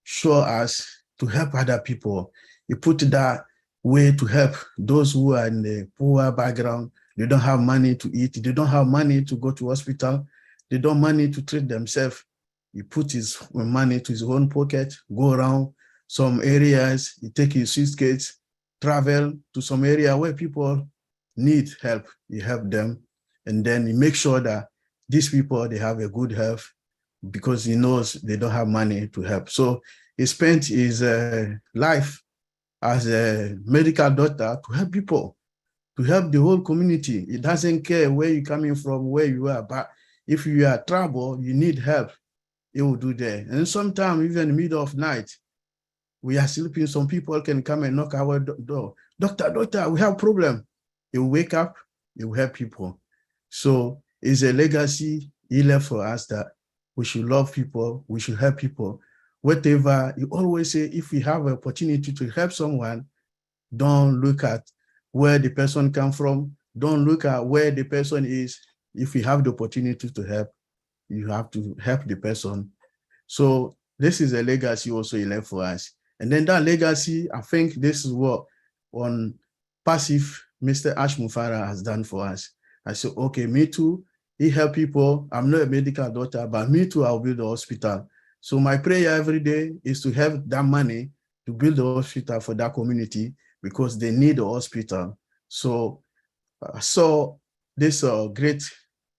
show us to help other people. He put that way to help those who are in the poor background. They don't have money to eat. They don't have money to go to hospital. They don't have money to treat themselves. He put his money to his own pocket, go around some areas. He take his suitcase, travel to some area where people need help. He help them. And then he make sure that these people, they have a good health because he knows they don't have money to help. So he spent his life as a medical doctor to help people, to help the whole community. It doesn't care where you're coming from, where you are, but if you are trouble, you need help, it will do there. And sometimes even in the middle of night, we are sleeping, some people can come and knock our door. Doctor, we have a problem. He will wake up, he will help people. So it's a legacy he left for us that we should love people, we should help people. Whatever, you always say, if we have an opportunity to help someone, don't look at where the person come from, don't look at where the person is. If you have the opportunity to help, you have to help the person. So this is a legacy also he left for us. And then that legacy, I think this is what ONPASSIVE, Mr. Ash Mufara has done for us. I said, okay, me too. He help people. I'm not a medical doctor, but me too, I'll build a hospital. So my prayer every day is to have that money to build a hospital for that community because they need a hospital. So I saw this great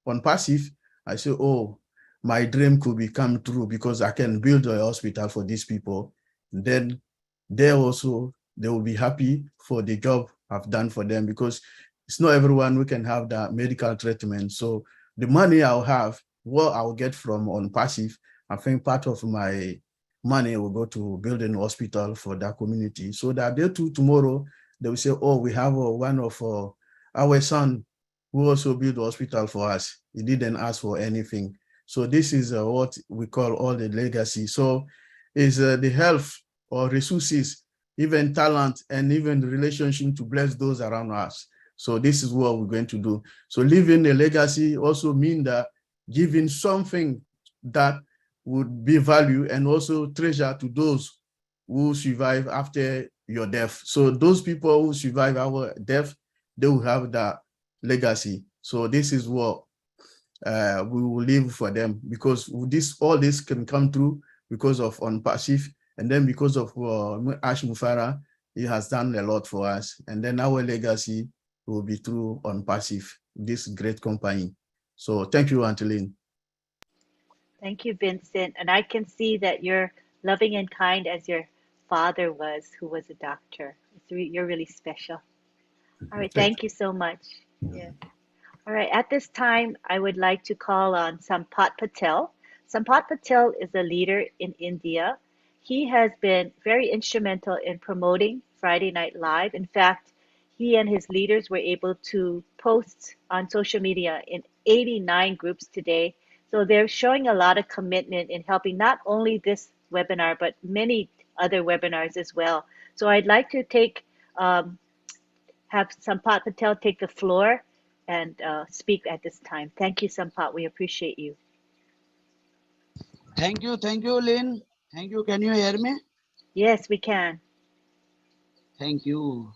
ONPASSIVE. I said, oh, my dream could become true because I can build a hospital for these people. And then they also, they will be happy for the job I've done for them because it's not everyone who can have that medical treatment. So the money I'll have, what I'll get from ONPASSIVE, I think part of my money will go to building a hospital for that community so that they too tomorrow, they will say, oh, we have one of our son who also built a hospital for us. He didn't ask for anything. So this is what we call all the legacy. So is the health or resources, even talent, and even the relationship to bless those around us. So this is what we're going to do. So leaving a legacy also means that giving something that would be value and also treasure to those who survive after your death. So those people who survive our death, they will have that legacy. So this is what we will leave for them because all this can come through because of ONPASSIVE, and then because of Ash Mufara, he has done a lot for us. And then our legacy will be through ONPASSIVE, this great company. So thank you, Auntie Lynn. Thank you, Vincent. And I can see that you're loving and kind as your father was, who was a doctor. You're really special. All right, thank you so much. Yeah. All right, at this time, I would like to call on Sampath Patel. Sampath Patel is a leader in India. He has been very instrumental in promoting Friday Night Live. In fact, he and his leaders were able to post on social media in 89 groups today. So they're showing a lot of commitment in helping not only this webinar, but many other webinars as well. So I'd like to have Sampath Patel take the floor and speak at this time. Thank you, Sampath. We appreciate you. Thank you, Lynn. Thank you. Can you hear me? Yes, we can. Thank you.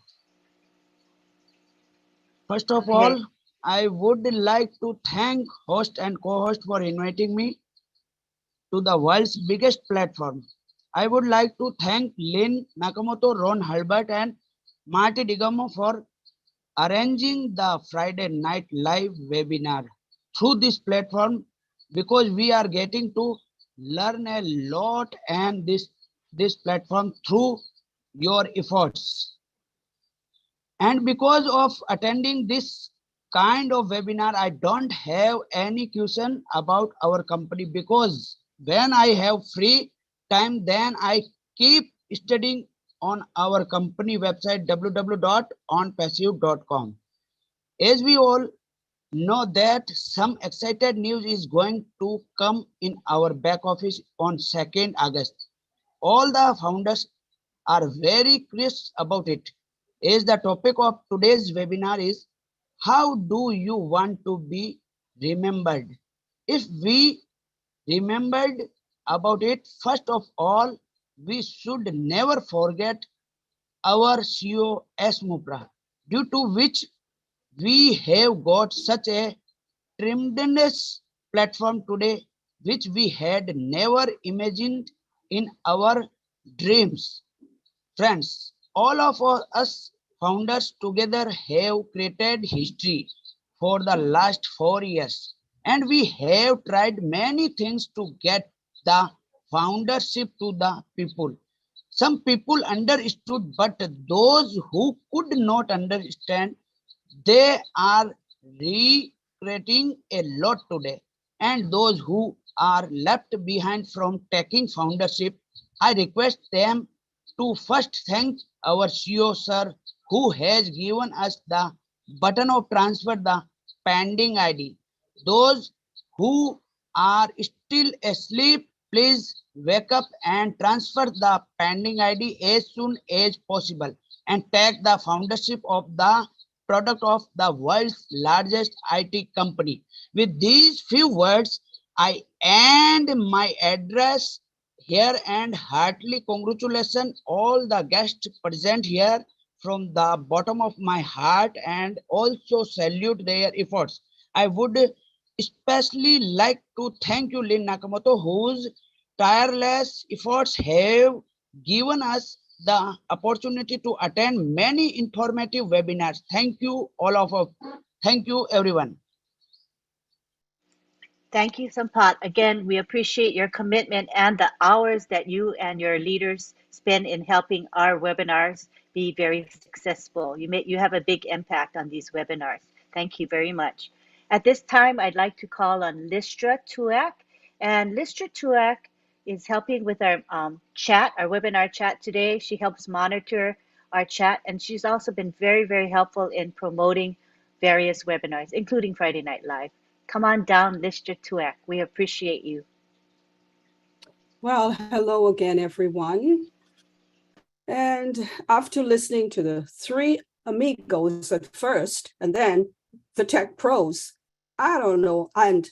First of all, I would like to thank host and co-host for inviting me to the world's biggest platform. I would like to thank Lynn Nakamoto, Ron Halbert, and Marty Digamo for arranging the Friday Night Live webinar through this platform because we are getting to learn a lot and this platform through your efforts. And because of attending this kind of webinar, I don't have any question about our company because when I have free time, then I keep studying on our company website www.onpassive.com. As we all know that some excited news is going to come in our back office on 2nd August. All the founders are very curious about it. As the topic of today's webinar is How do you want to be remembered? If we remembered about it, first of all, we should never forget our CEO S. Mupra, due to which we have got such a tremendous platform today, which we had never imagined in our dreams. Friends, all of us founders together have created history for the last 4 years, and we have tried many things to get the foundership to the people. Some people understood, but those who could not understand, they are regretting a lot today. And those who are left behind from taking foundership, I request them to first thank our CEO sir, who has given us the button of transfer the pending ID. Those who are still asleep, please wake up and transfer the pending ID as soon as possible and take the foundership of the product of the world's largest IT company. With these few words, I end my address here and heartily congratulations all the guests present here from the bottom of my heart and also salute their efforts. I would especially like to thank you, Lynn Nakamoto, whose tireless efforts have given us the opportunity to attend many informative webinars. Thank you, all of us. Thank you, everyone. Thank you, Sampat. Again, we appreciate your commitment and the hours that you and your leaders spend in helping our webinars be very successful. You have a big impact on these webinars. Thank you very much. At this time, I'd like to call on Listra Tuak. And Listra Tuak is helping with our chat, our webinar chat today. She helps monitor our chat, and she's also been very, very helpful in promoting various webinars, including Friday Night Live. Come on down, Listra Tuak. We appreciate you. Well, hello again, everyone. And after listening to the three amigos at first, and then the tech pros, I don't know, and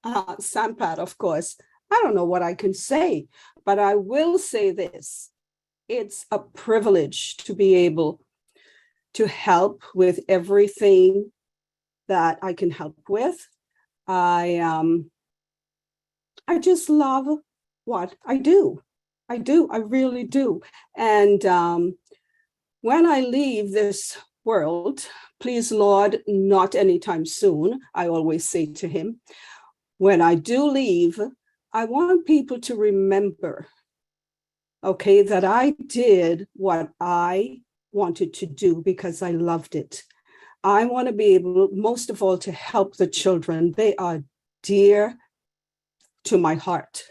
Sampat, of course, I don't know what I can say, but I will say this. It's a privilege to be able to help with everything that I can help with. I just love what I do. I really do. And when I leave this world, please, Lord, not anytime soon, I always say to him, when I do leave, I want people to remember, okay, that I did what I wanted to do because I loved it. I want to be able, most of all, to help the children. They are dear to my heart.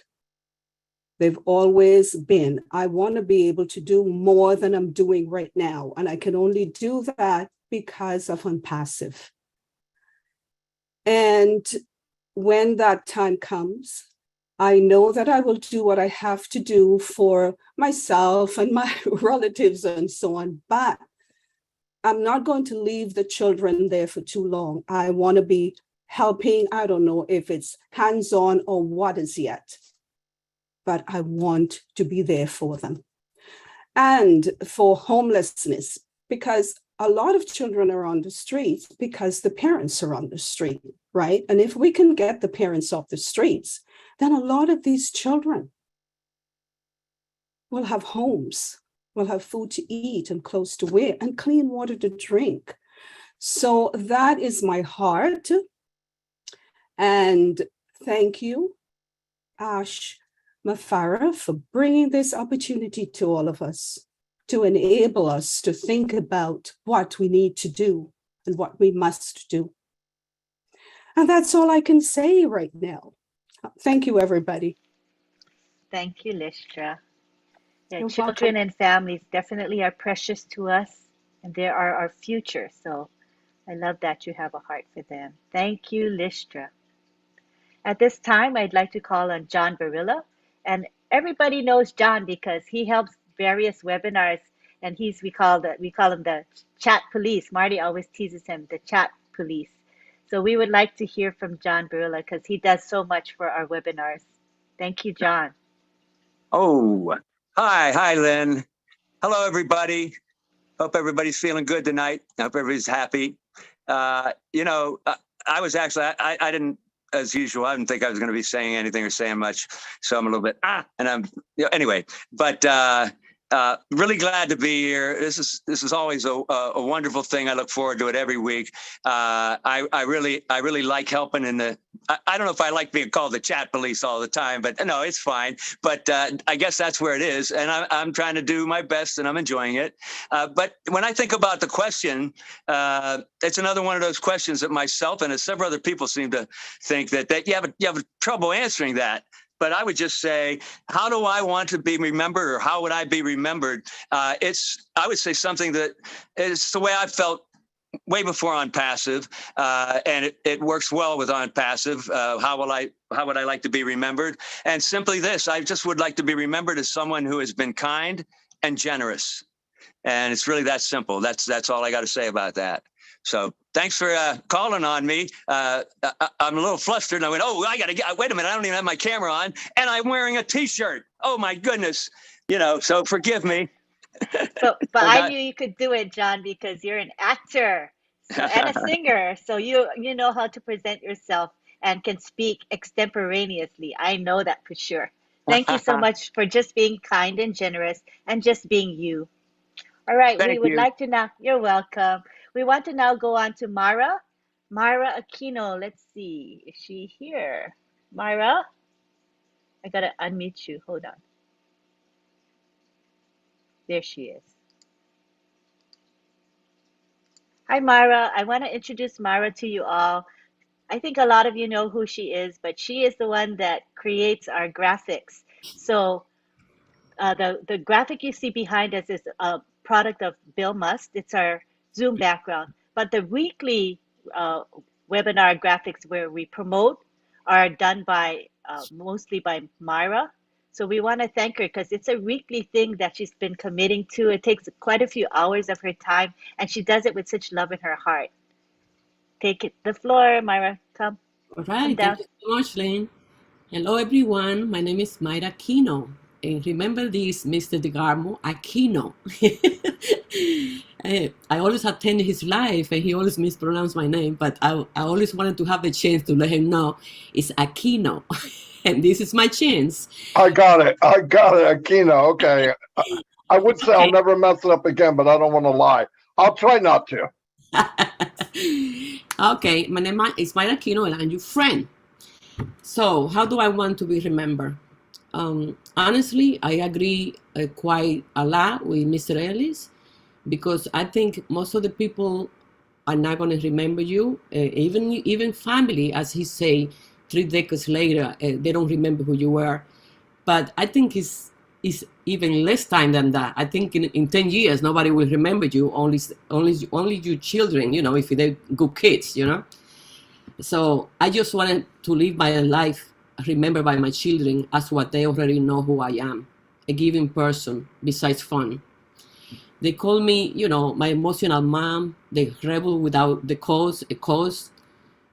They've always been. I want to be able to do more than I'm doing right now. And I can only do that because of ONPASSIVE. And when that time comes, I know that I will do what I have to do for myself and my relatives and so on. But I'm not going to leave the children there for too long. I want to be helping. I don't know if it's hands-on or what is yet, but I want to be there for them. And for homelessness, because a lot of children are on the streets because the parents are on the street, right? And if we can get the parents off the streets, then a lot of these children will have homes, will have food to eat and clothes to wear and clean water to drink. So that is my heart. And thank you, Ash Mafara, for bringing this opportunity to all of us, to enable us to think about what we need to do and what we must do. And that's all I can say right now. Thank you, everybody. Thank you, Listra. Yeah, You're children welcome. and families definitely are precious to us, and they are our future. So I love that you have a heart for them. Thank you, Listra. At this time, I'd like to call on John Barilla. And everybody knows John because he helps various webinars and we call him the chat police. Marty always teases him, the chat police. So we would like to hear from John Barilla because he does so much for our webinars. Thank you, John. Oh, hi, Lynn. Hello, everybody. Hope everybody's feeling good tonight. Hope everybody's happy. I was actually, I didn't, as usual, I didn't think I was going to be saying anything or saying much. So I'm a little bit, anyway, but really glad to be here. This is always a wonderful thing. I look forward to it every week. I really like helping in the, I don't know if I like being called the chat police all the time, but no, it's fine. But I guess that's where it is. And I'm trying to do my best and I'm enjoying it. But when I think about the question, it's another one of those questions that myself and several other people seem to think that you have trouble answering that. But I would just say, how do I want to be remembered, or how would I be remembered? I would say something that is the way I felt way before ONPASSIVE, and it works well with ONPASSIVE. How would I like to be remembered? And simply this: I just would like to be remembered as someone who has been kind and generous. And it's really that simple. That's all I got to say about that. So thanks for calling on me. I'm a little flustered. And I went, oh, wait a minute. I don't even have my camera on. And I'm wearing a T-shirt. Oh, my goodness. So forgive me. But I knew you could do it, John, because you're an actor and a singer. So you know how to present yourself and can speak extemporaneously. I know that for sure. Thank you so much for just being kind and generous and just being you. All right. We would like to now, you're welcome. We want to now go on to Mara Aquino. Let's see. Is she here? Mara? I got to unmute you. Hold on. There she is. Hi, Mara. I want to introduce Mara to you all. I think a lot of you know who she is, but she is the one that creates our graphics. So the graphic you see behind us is a product of Bill Must. It's our Zoom background. But the weekly webinar graphics where we promote are done by mostly by Myra. So we want to thank her because it's a weekly thing that she's been committing to. It takes quite a few hours of her time, and she does it with such love in her heart. Take the floor, Myra. Come. All right. Thank you so much, Lynn. Hello, everyone. My name is Myra Aquino. And remember this, Mr. DeGarmo, Aquino. I always attend his live, and he always mispronounced my name, but I always wanted to have the chance to let him know it's Aquino. And this is my chance. I got it, Aquino. Okay. I would say I'll never mess it up again, but I don't want to lie. I'll try not to. Okay, my name is Myra Aquino, and I'm your friend. So how do I want to be remembered? Honestly, I agree quite a lot with Mr. Ellis, because I think most of the people are not going to remember you, even family, as he say, 3 decades later, they don't remember who you were. But I think it's even less time than that. I think in 10 years, nobody will remember you, only your children, if they're good kids, So I just wanted to live my life remembered by my children as what they already know who I am, a giving person besides fun. They call me, my emotional mom, the rebel without a cause.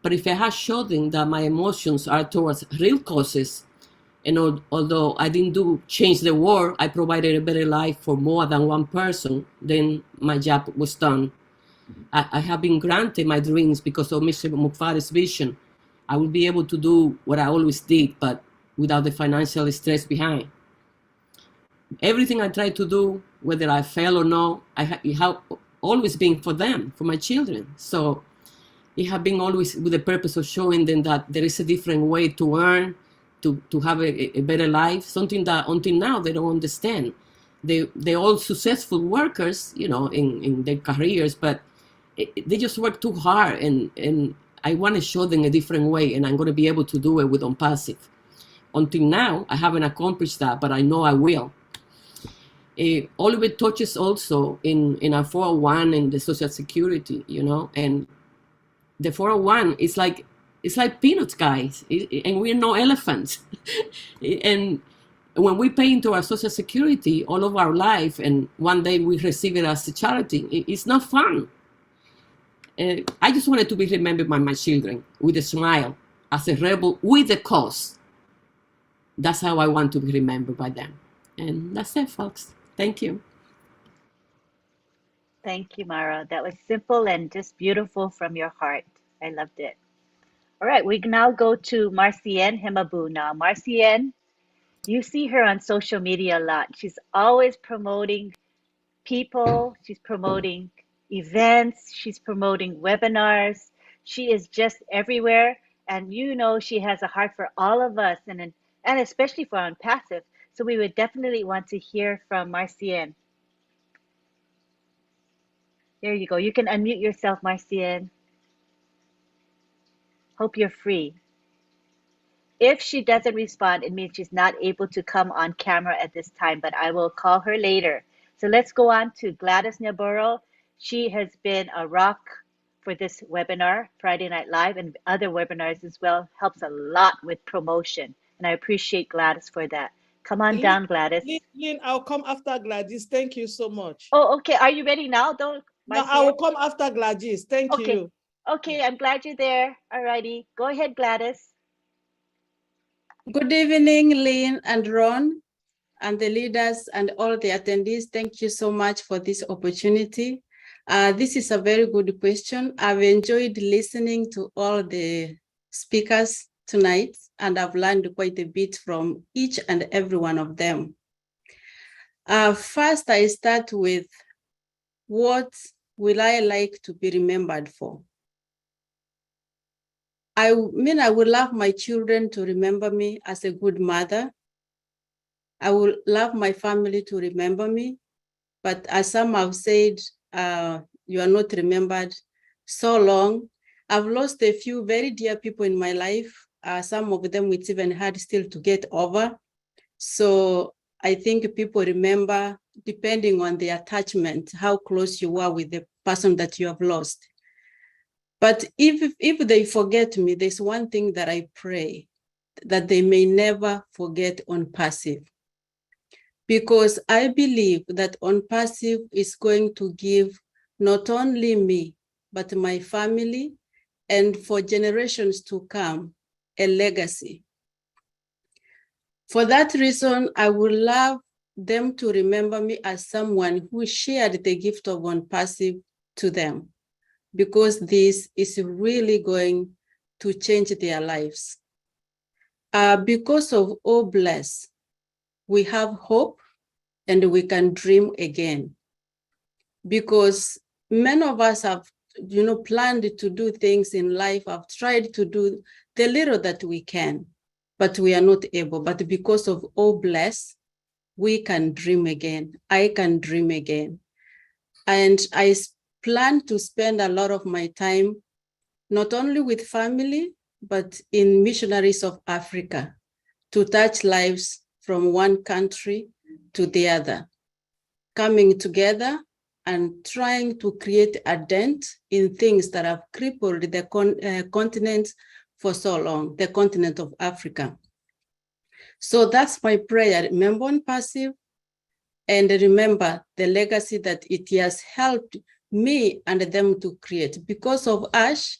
But if I had showed them that my emotions are towards real causes, and although I didn't change the world, I provided a better life for more than one person, then my job was done. I have been granted my dreams because of Mr. Mukware's vision. I will be able to do what I always did, but without the financial stress behind. Everything I try to do, whether I fail or not, it have always been for them, for my children. So it have been always with the purpose of showing them that there is a different way to earn, to have a better life, something that until now they don't understand. They're all successful workers, in their careers, but they just work too hard, and I want to show them a different way, and I'm going to be able to do it with ONPASSIVE. Until now, I haven't accomplished that, but I know I will. All of it touches also in our 401 and the Social Security, and the 401 is like peanuts, guys, and we're no elephants. And when we pay into our Social Security all of our life, and one day we receive it as a charity, it's not fun. I just wanted to be remembered by my children with a smile, as a rebel with a cause. That's how I want to be remembered by them. And that's it, folks. Thank you. Thank you, Mara. That was simple and just beautiful from your heart. I loved it. All right, we now go to Marcienne Himabu now. Marcienne, you see her on social media a lot. She's always promoting people. She's promoting events. She's promoting webinars. She is just everywhere. And you know she has a heart for all of us, and especially for ONPASSIVE. So we would definitely want to hear from Marcienne. There you go. You can unmute yourself, Marcienne. Hope you're free. If she doesn't respond, it means she's not able to come on camera at this time, but I will call her later. So let's go on to Gladys Navarro. She has been a rock for this webinar, Friday Night Live, and other webinars as well. Helps a lot with promotion, and I appreciate Gladys for that. Come on down, Gladys. Lynn, I'll come after Gladys. Thank you so much. Oh, okay. Are you ready now? No, I will come after Gladys. Thank you. Okay, I'm glad you're there. All righty. Go ahead, Gladys. Good evening, Lynn and Ron, and the leaders and all the attendees. Thank you so much for this opportunity. This is a very good question. I've enjoyed listening to all the speakers tonight, and I've learned quite a bit from each and every one of them. First, I start with, what will I like to be remembered for? I mean, I would love my children to remember me as a good mother. I would love my family to remember me. But as some have said, you are not remembered so long. I've lost a few very dear people in my life. Some of them it's even hard still to get over. So I think people remember depending on the attachment, how close you are with the person that you have lost. But if they forget me, there's one thing that I pray, that they may never forget ONPASSIVE. Because I believe that ONPASSIVE is going to give not only me, but my family, and for generations to come, a legacy. For that reason, I would love them to remember me as someone who shared the gift of ONPASSIVE to them, because this is really going to change their lives. Because of Oh Bless, we have hope and we can dream again. Because many of us have, planned to do things in life, have tried to do the little that we can, but we are not able. But because of Oh Bless, we can dream again. I can dream again. And I plan to spend a lot of my time, not only with family, but in missionaries of Africa, to touch lives from one country to the other, coming together and trying to create a dent in things that have crippled the continent for so long, the continent of Africa. So that's my prayer. Remember ONPASSIVE, and remember the legacy that it has helped me and them to create. Because of Ash,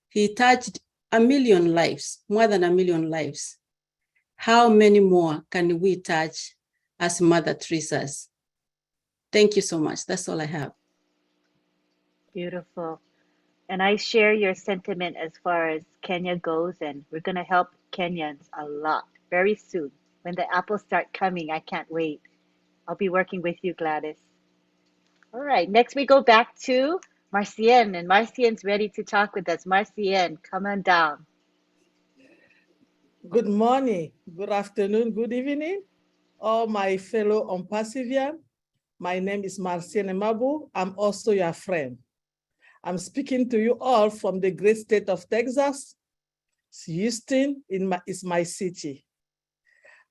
he touched 1 million lives, more than 1 million lives. How many more can we touch as Mother Teresa's? Thank you so much. That's all I have. Beautiful. And I share your sentiment as far as Kenya goes, and we're going to help Kenyans a lot very soon. When the apples start coming, I can't wait. I'll be working with you, Gladys. All right, next we go back to Marcienne, and Marcienne's ready to talk with us. Marcienne, come on down. Good morning, good afternoon, good evening, all my fellow ONPASSIVians. My name is Marcienne Himabu. I'm also your friend. I'm speaking to you all from the great state of Texas. Houston is my city.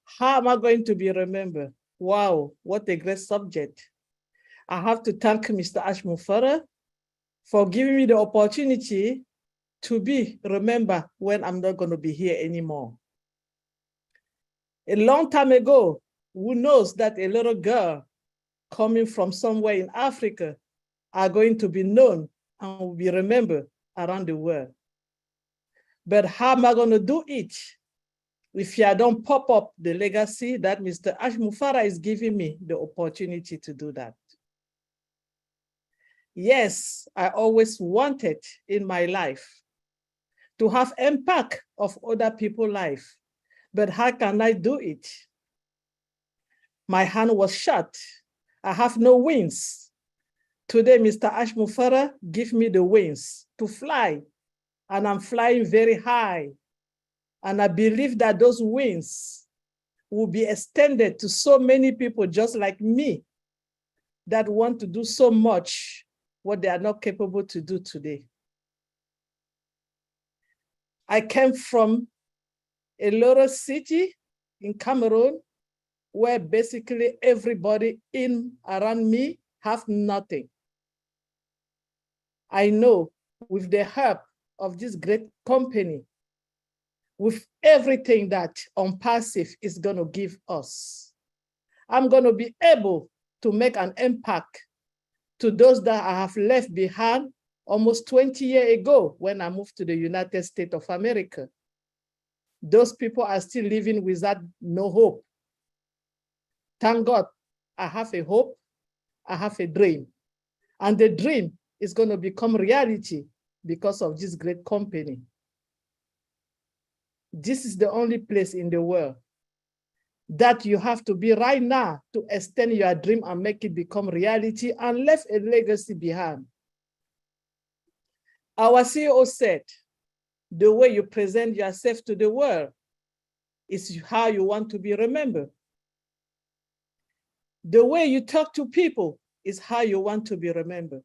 How am I going to be remembered? Wow, what a great subject. I have to thank Mr. Ash Mufara for giving me the opportunity to be remembered when I'm not going to be here anymore. A long time ago, who knows that a little girl coming from somewhere in Africa are going to be known and will be remembered around the world. But how am I going to do it if I don't pop up the legacy that Mr. Ash Mufara is giving me the opportunity to do that? Yes, I always wanted in my life to have impact of other people's life, but how can I do it? My hand was shut. I have no wings. Today, Mr. Ash Mufara give me the wings to fly, and I'm flying very high. And I believe that those wings will be extended to so many people just like me that want to do so much what they are not capable to do today. I came from a little city in Cameroon where basically everybody in around me have nothing. I know with the help of this great company, with everything that ONPASSIVE is going to give us, I'm going to be able to make an impact to those that I have left behind almost 20 years ago when I moved to the United States of America. Those people are still living without no hope. Thank God, I have a hope, I have a dream. And the dream is going to become reality because of this great company. This is the only place in the world that you have to be right now to extend your dream and make it become reality and leave a legacy behind. Our CEO said, the way you present yourself to the world is how you want to be remembered. The way you talk to people is how you want to be remembered.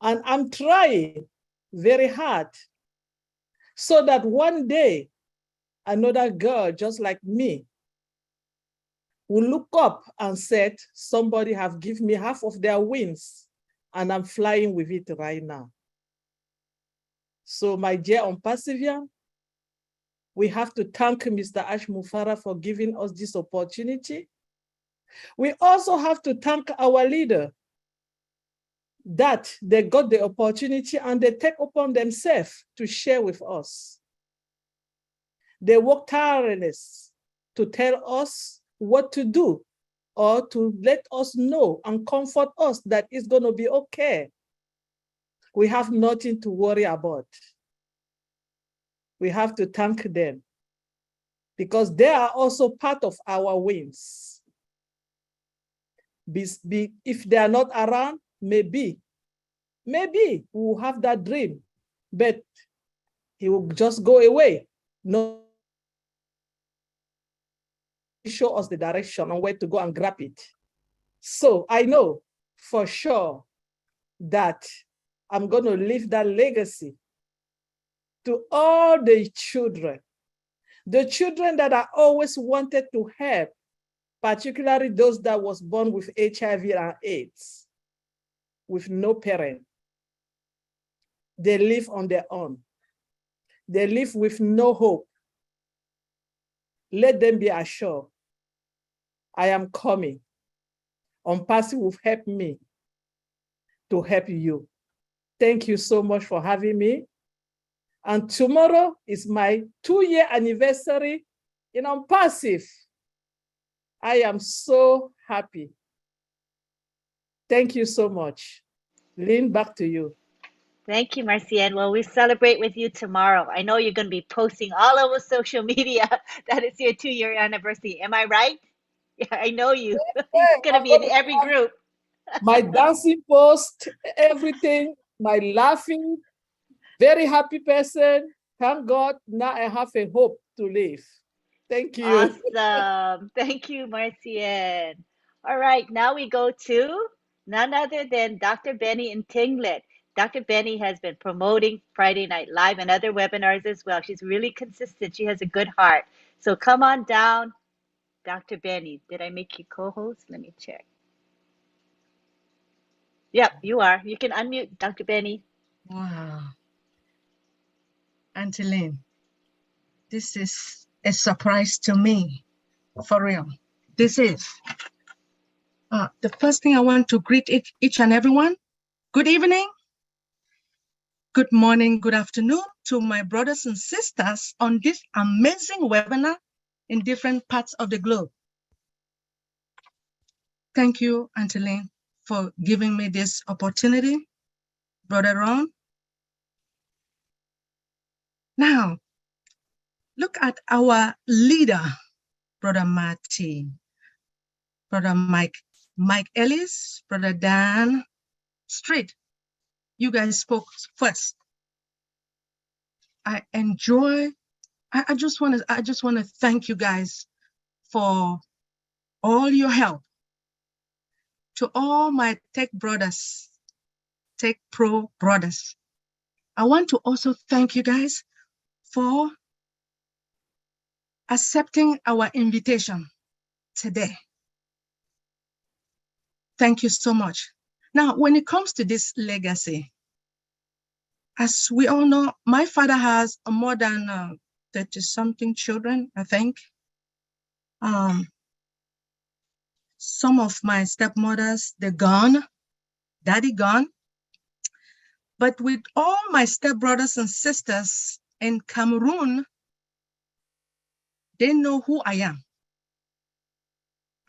And I'm trying very hard so that one day another girl just like me will look up and said, somebody have given me half of their wings and I'm flying with it right now. So my dear ONPASSIVian, we have to thank Mr. Ash Mufara for giving us this opportunity. We also have to thank our leader that they got the opportunity and they take upon themselves to share with us. They work tirelessly to tell us what to do or to let us know and comfort us that it's going to be okay. We have nothing to worry about. We have to thank them because they are also part of our wins. If they are not around, maybe we'll have that dream, but he will just go away. No, show us the direction on where to go and grab it. So I know for sure that I'm going to leave that legacy to all the children that I always wanted to help, particularly those that was born with HIV and AIDS, with no parent. They live on their own. They live with no hope. Let them be assured, I am coming. ONPASSIVE will help me to help you. Thank you so much for having me. And tomorrow is my 2-year anniversary in ONPASSIVE. I am so happy. Thank you so much. Lynn, back to you. Thank you, Marcienne. Well, we celebrate with you tomorrow. I know you're going to be posting all over social media that it's your 2-year anniversary. Am I right? Yeah, I know you. It's going to be in every group. My dancing post, everything, my laughing, very happy person. Thank God, now I have a hope to live. Thank you. Awesome. Thank you, Marcienne. All right, now we go to none other than Dr. Benny in Tinglet. Dr. Benny has been promoting Friday Night Live and other webinars as well. She's really consistent. She has a good heart. So come on down, Dr. Benny. Did I make you co-host? Let me check. Yep, you are. You can unmute, Dr. Benny. Wow. Auntie Lynn, this is a surprise to me. For real. This is. The first thing I want to greet each and everyone. Good evening, good morning, good afternoon to my brothers and sisters on this amazing webinar in different parts of the globe. Thank you, Auntie Lynn, for giving me this opportunity, Brother Ron. Now, look at our leader, Brother Marty, Brother Mike Ellis, Brother Dan Street. You guys spoke first. I just want to thank you guys for all your help. To all my tech brothers, tech pro brothers, I want to also thank you guys for accepting our invitation today. Thank you so much. Now, when it comes to this legacy, as we all know, my father has more than 30-something children, I think. Some of my stepmothers, they're gone, daddy gone. But with all my stepbrothers and sisters in Cameroon, they know who I am.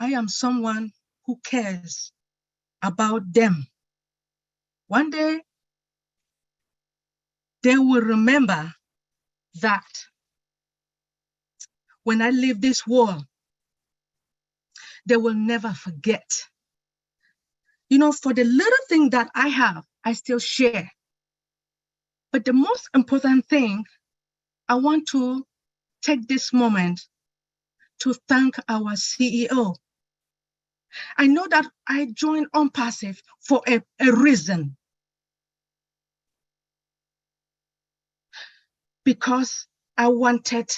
I am someone who cares about them. One day, they will remember that when I leave this world, they will never forget. You know, for the little thing that I have, I still share. But the most important thing, I want to take this moment to thank our CEO. I know that I joined ONPASSIVE for a reason. Because I wanted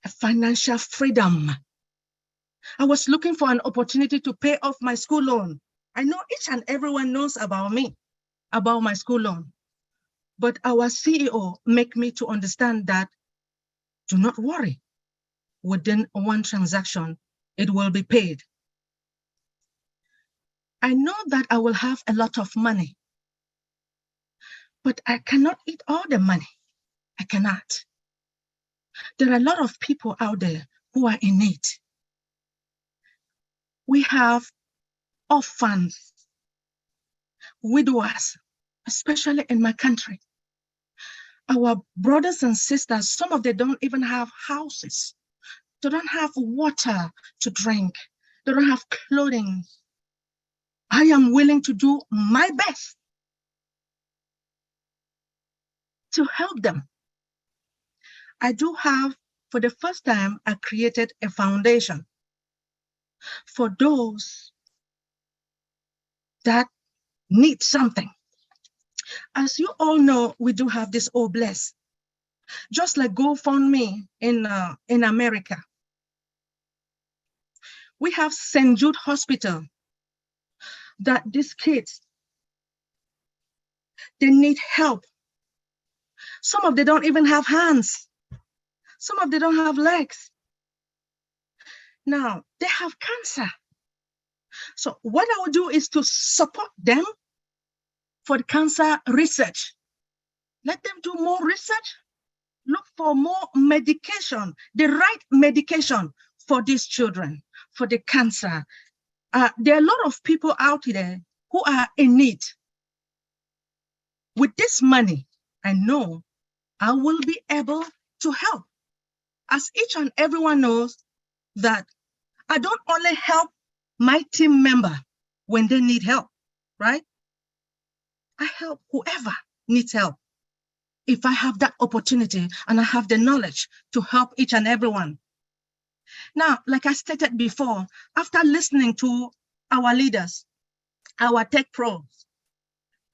a financial freedom. I was looking for an opportunity to pay off my school loan. I know each and everyone knows about me, about my school loan. But our CEO made me to understand that, do not worry, within one transaction, it will be paid. I know that I will have a lot of money, but I cannot eat all the money. I cannot. There are a lot of people out there who are in need. We have orphans, widowers, especially in my country. Our brothers and sisters, some of them don't even have houses. They don't have water to drink. They don't have clothing. I am willing to do my best to help them. I do have, for the first time, I created a foundation for those that need something. As you all know, we do have this Oh Bless. Just like GoFundMe in America. We have St. Jude Hospital that these kids, they need help. Some of them don't even have hands. Some of them don't have legs. Now, they have cancer. So what I will do is to support them for the cancer research. Let them do more research. Look for more medication, the right medication for these children, for the cancer. There are a lot of people out there who are in need. With this money, I know I will be able to help. As each and everyone knows that I don't only help my team member when they need help, right? I help whoever needs help. If I have that opportunity and I have the knowledge to help each and everyone. Now, like I stated before, after listening to our leaders, our tech pros,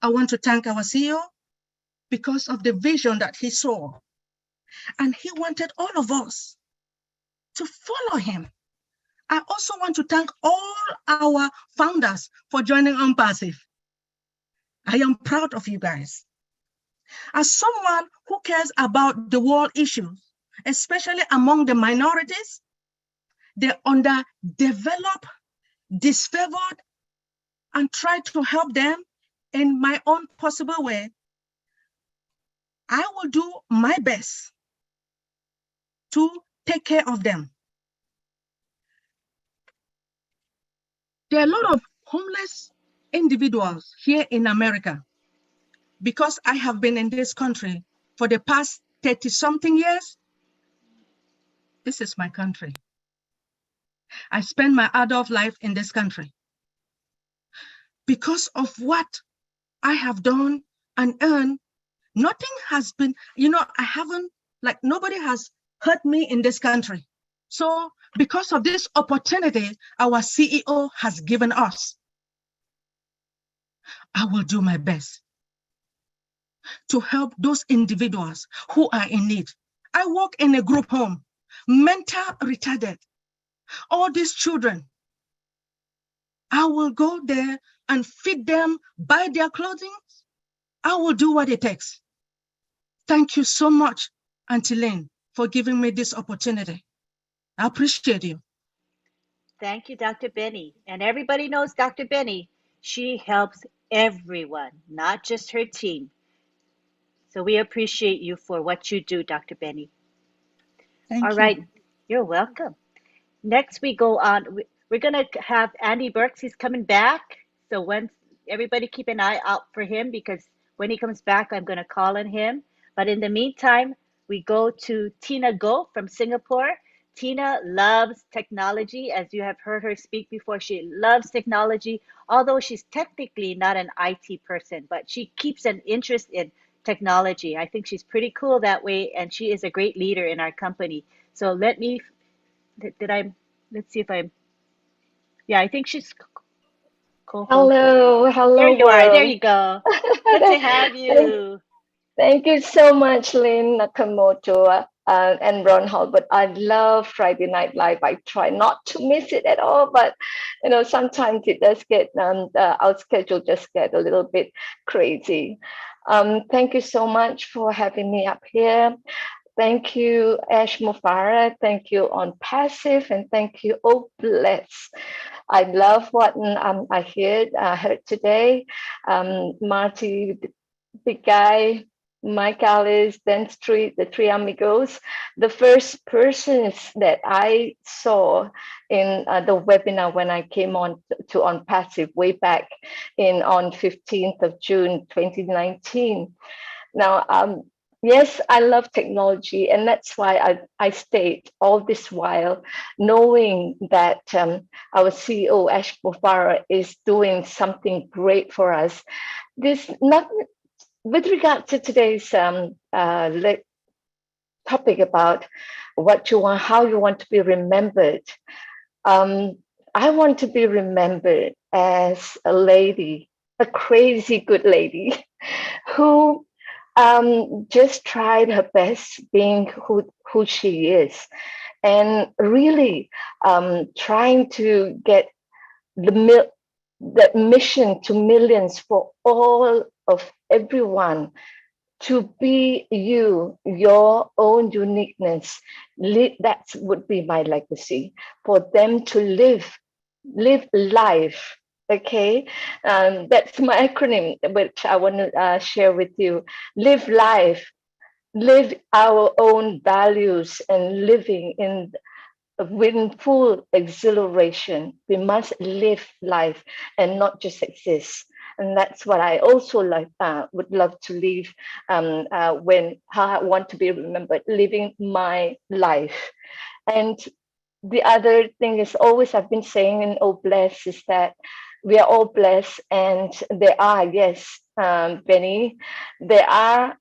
I want to thank our CEO because of the vision that he saw. And he wanted all of us to follow him. I also want to thank all our founders for joining ONPASSIVE. I am proud of you guys. As someone who cares about the world issues, especially among the minorities, the underdeveloped, disfavored, and try to help them in my own possible way. I will do my best to take care of them. There are a lot of homeless individuals here in America because I have been in this country for the past 30-something years. This is my country. I spent my adult life in this country. Because of what I have done and earned, nothing has been, I haven't, nobody has hurt me in this country. So because of this opportunity our CEO has given us, I will do my best to help those individuals who are in need. I work in a group home, mental retarded, all these children. I will go there and feed them, buy their clothing. I will do what it takes. Thank you so much, Auntie Lynn, for giving me this opportunity. I appreciate you. Thank you, Dr. Benny. And everybody knows Dr. Benny. She helps everyone, not just her team. So we appreciate you for what you do, Dr. Benny. Thank All you. right, you're welcome. Next we go on, we're gonna have Andy Burks, he's coming back. So once, everybody keep an eye out for him because when he comes back, I'm gonna call on him. But in the meantime, we go to Tina Go from Singapore. Tina loves technology. As you have heard her speak before, she loves technology, although she's technically not an IT person, but she keeps an interest in technology. I think she's pretty cool that way, and she is a great leader in our company. So let's see if I think she's co-host. Hello, There you are, there world. you go. Good to have you. Thank you so much, Lynn Nakamoto and Ron Halbert. I love Friday Night Live. I try not to miss it at all, but sometimes it does get our schedule just get a little bit crazy. Thank you so much for having me up here. Thank you, Ash Mufara. Thank you, ONPASSIVE, and thank you, Oh Bless. I love what I heard today. Marty, Big Guy, Mike Alice, Dan Street, the three amigos. The first persons that I saw in the webinar when I came on to ONPASSIVE way back on 15th of June, 2019. Now, yes, I love technology, and that's why I stayed all this while, knowing that our CEO, Ash Mufara, is doing something great for us. With regard to today's topic about how you want to be remembered, I want to be remembered as a lady, a crazy good lady, who just tried her best being who she is, and really trying to get that mission to millions for all of everyone to be your own uniqueness. That would be my legacy, for them to live life. Okay, that's my acronym, which I want to share with you. Live life, live our own values, and living with full exhilaration. We must live life and not just exist. And that's what I also would love to live when I want to be remembered, living my life. And the other thing is always I've been saying in Oh Bless is that we are all blessed, and there are, yes, Benny, there are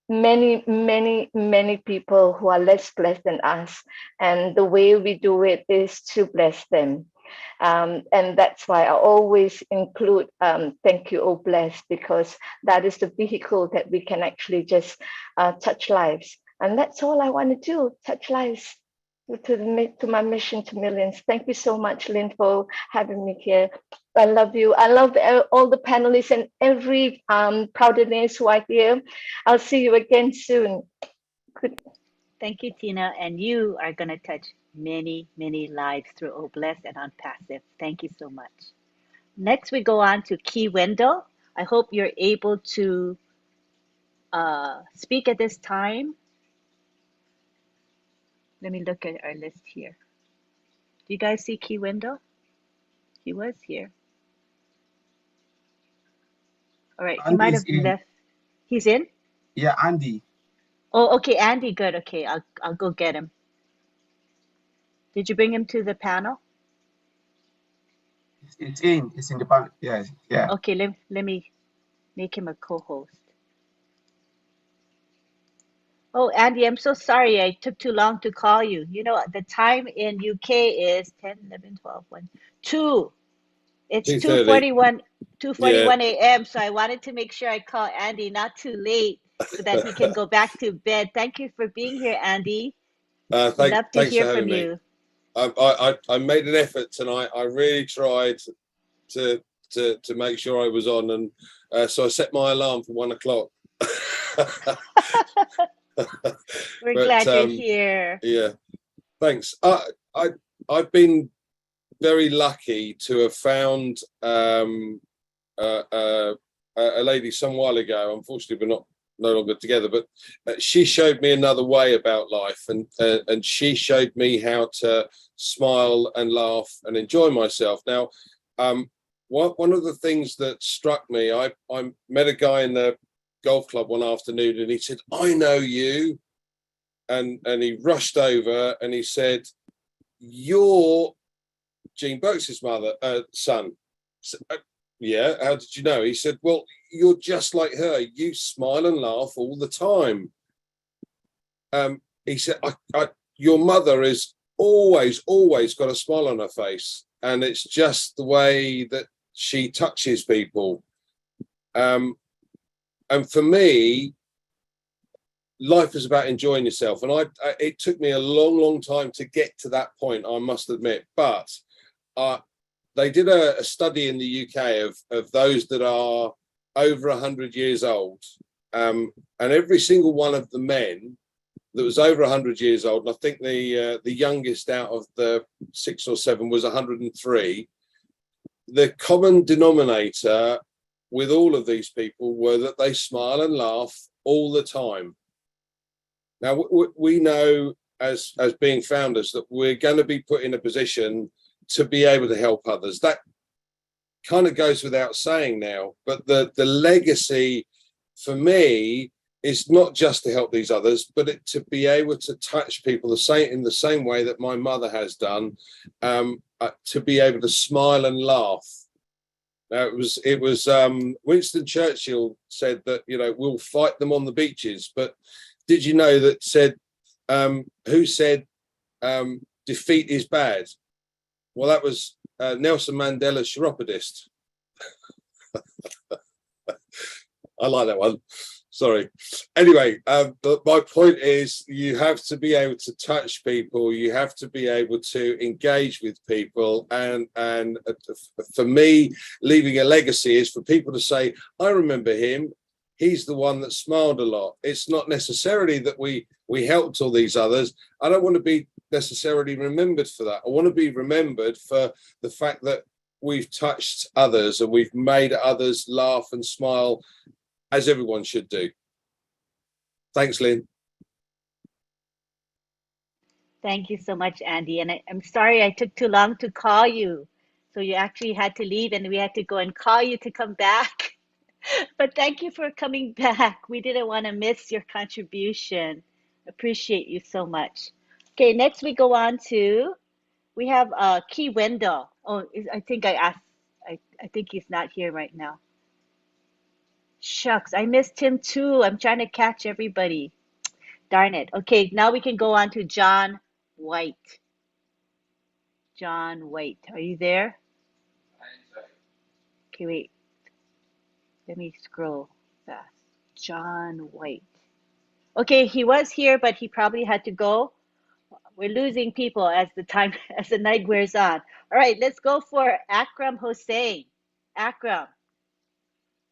many people who are less blessed than us, and the way we do it is to bless them. And that's why I always include thank you, Oh Bless, because that is the vehicle that we can actually just touch lives. And that's all I want to do, touch lives to my mission to millions. Thank you so much, Lynn, for having me here. I love you. I love all the panelists and every proudness who are here. I'll see you again soon. Good. Thank you, Tina. And you are going to touch many, many lives through OBLESS and ONPASSIVE. Thank you so much. Next, we go on to Key Wendell. I hope you're able to speak at this time. Let me look at our list here. Do you guys see Key Wendell? He was here. All right, he might Andy's have in. left. He's in? Yeah, Andy. Oh, okay, Andy, good. Okay, I'll go get him. Did you bring him to the panel? It's in. It's in the panel. Yes. Yeah. Okay, let me make him a co-host. Oh, Andy, I'm so sorry I took too long to call you. You know, the time in UK is 10, 11, 12, 1, 2. It's 2:30. 2:41, Yeah. 2:41 a.m. So I wanted to make sure I call Andy not too late so that he can go back to bed. Thank you for being here, Andy. We'd love to Thanks for hear from having me. you. I made an effort tonight. I really tried to make sure I was on, and so I set my alarm for 1 o'clock. We're glad you're here. Yeah, thanks. I've been very lucky to have found a lady some while ago. Unfortunately, we're no longer together, but she showed me another way about life, and she showed me how to smile and laugh and enjoy myself. Now, one of the things that struck me, I met a guy in the golf club one afternoon, and he said, "I know you," and he rushed over and he said, "You're Jean Burke's son." So, yeah, how did you know? He said, "Well, you're just like her. You smile and laugh all the time." He said, "Your mother is always got a smile on her face, and it's just the way that she touches people." And for me, life is about enjoying yourself. And it took me a long time to get to that point, I must admit. But they did a study in the UK of those that are over 100 years old. And every single one of the men that was over 100 years old, and I think the youngest out of the 6 or 7 was 103, the common denominator with all of these people were that they smile and laugh all the time. Now, we know as being founders that we're going to be put in a position to be able to help others. That kind of goes without saying now, but the legacy for me is not just to help these others, but to be able to touch people in the same way that my mother has done, to be able to smile and laugh. Now, it was Winston Churchill said that, we'll fight them on the beaches, but did you know that who said defeat is bad? Well, that was Nelson Mandela's chiropodist. I like that one. Sorry. Anyway, but my point is you have to be able to touch people. You have to be able to engage with people. And for me, leaving a legacy is for people to say, I remember him. He's the one that smiled a lot. It's not necessarily that we helped all these others. I don't want to be necessarily remembered for that. I want to be remembered for the fact that we've touched others and we've made others laugh and smile, as everyone should do. Thanks, Lynn. Thank you so much, Andy. And I'm sorry I took too long to call you. So you actually had to leave and we had to go and call you to come back. But thank you for coming back. We didn't want to miss your contribution. Appreciate you so much. Okay, next we go on to, we have Key Wendell. Oh, I think I asked, I think he's not here right now. Shucks, I missed him too. I'm trying to catch everybody. Darn it. Okay, now we can go on to John White. John White, are you there? Okay, wait. Let me scroll fast. John White. Okay, he was here, but he probably had to go. We're losing people as the night wears on. All right, let's go for Akram Hossein. Akram.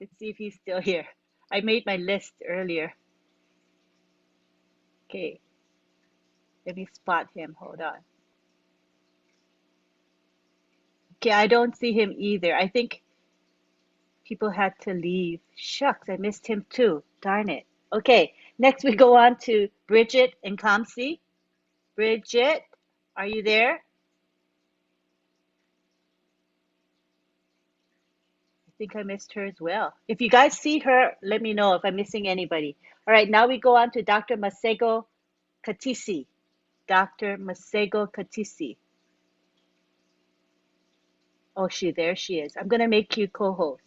Let's see if he's still here. I made my list earlier. Okay. Let me spot him. Hold on. Okay, I don't see him either. I think people had to leave. Shucks, I missed him too. Darn it. Okay, next we go on to Bridget and Kamsi. Bridget, are you there? I think I missed her as well. If you guys see her, let me know if I'm missing anybody. All right, now we go on to Dr. Masego Katisi. Dr. Masego Katisi. Oh, there she is. I'm going to make you co-host.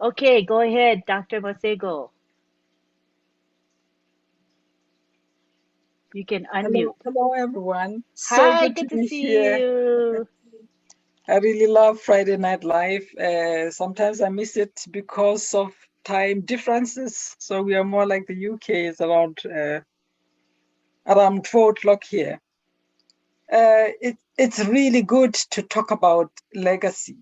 Okay, go ahead, Dr. Masego. You can unmute. Hello everyone. So Hi, good to good to be see here. you. I really love Friday Night Live. Sometimes I miss it because of time differences. So we are more like the UK. It's around 4 o'clock here. It's really good to talk about legacy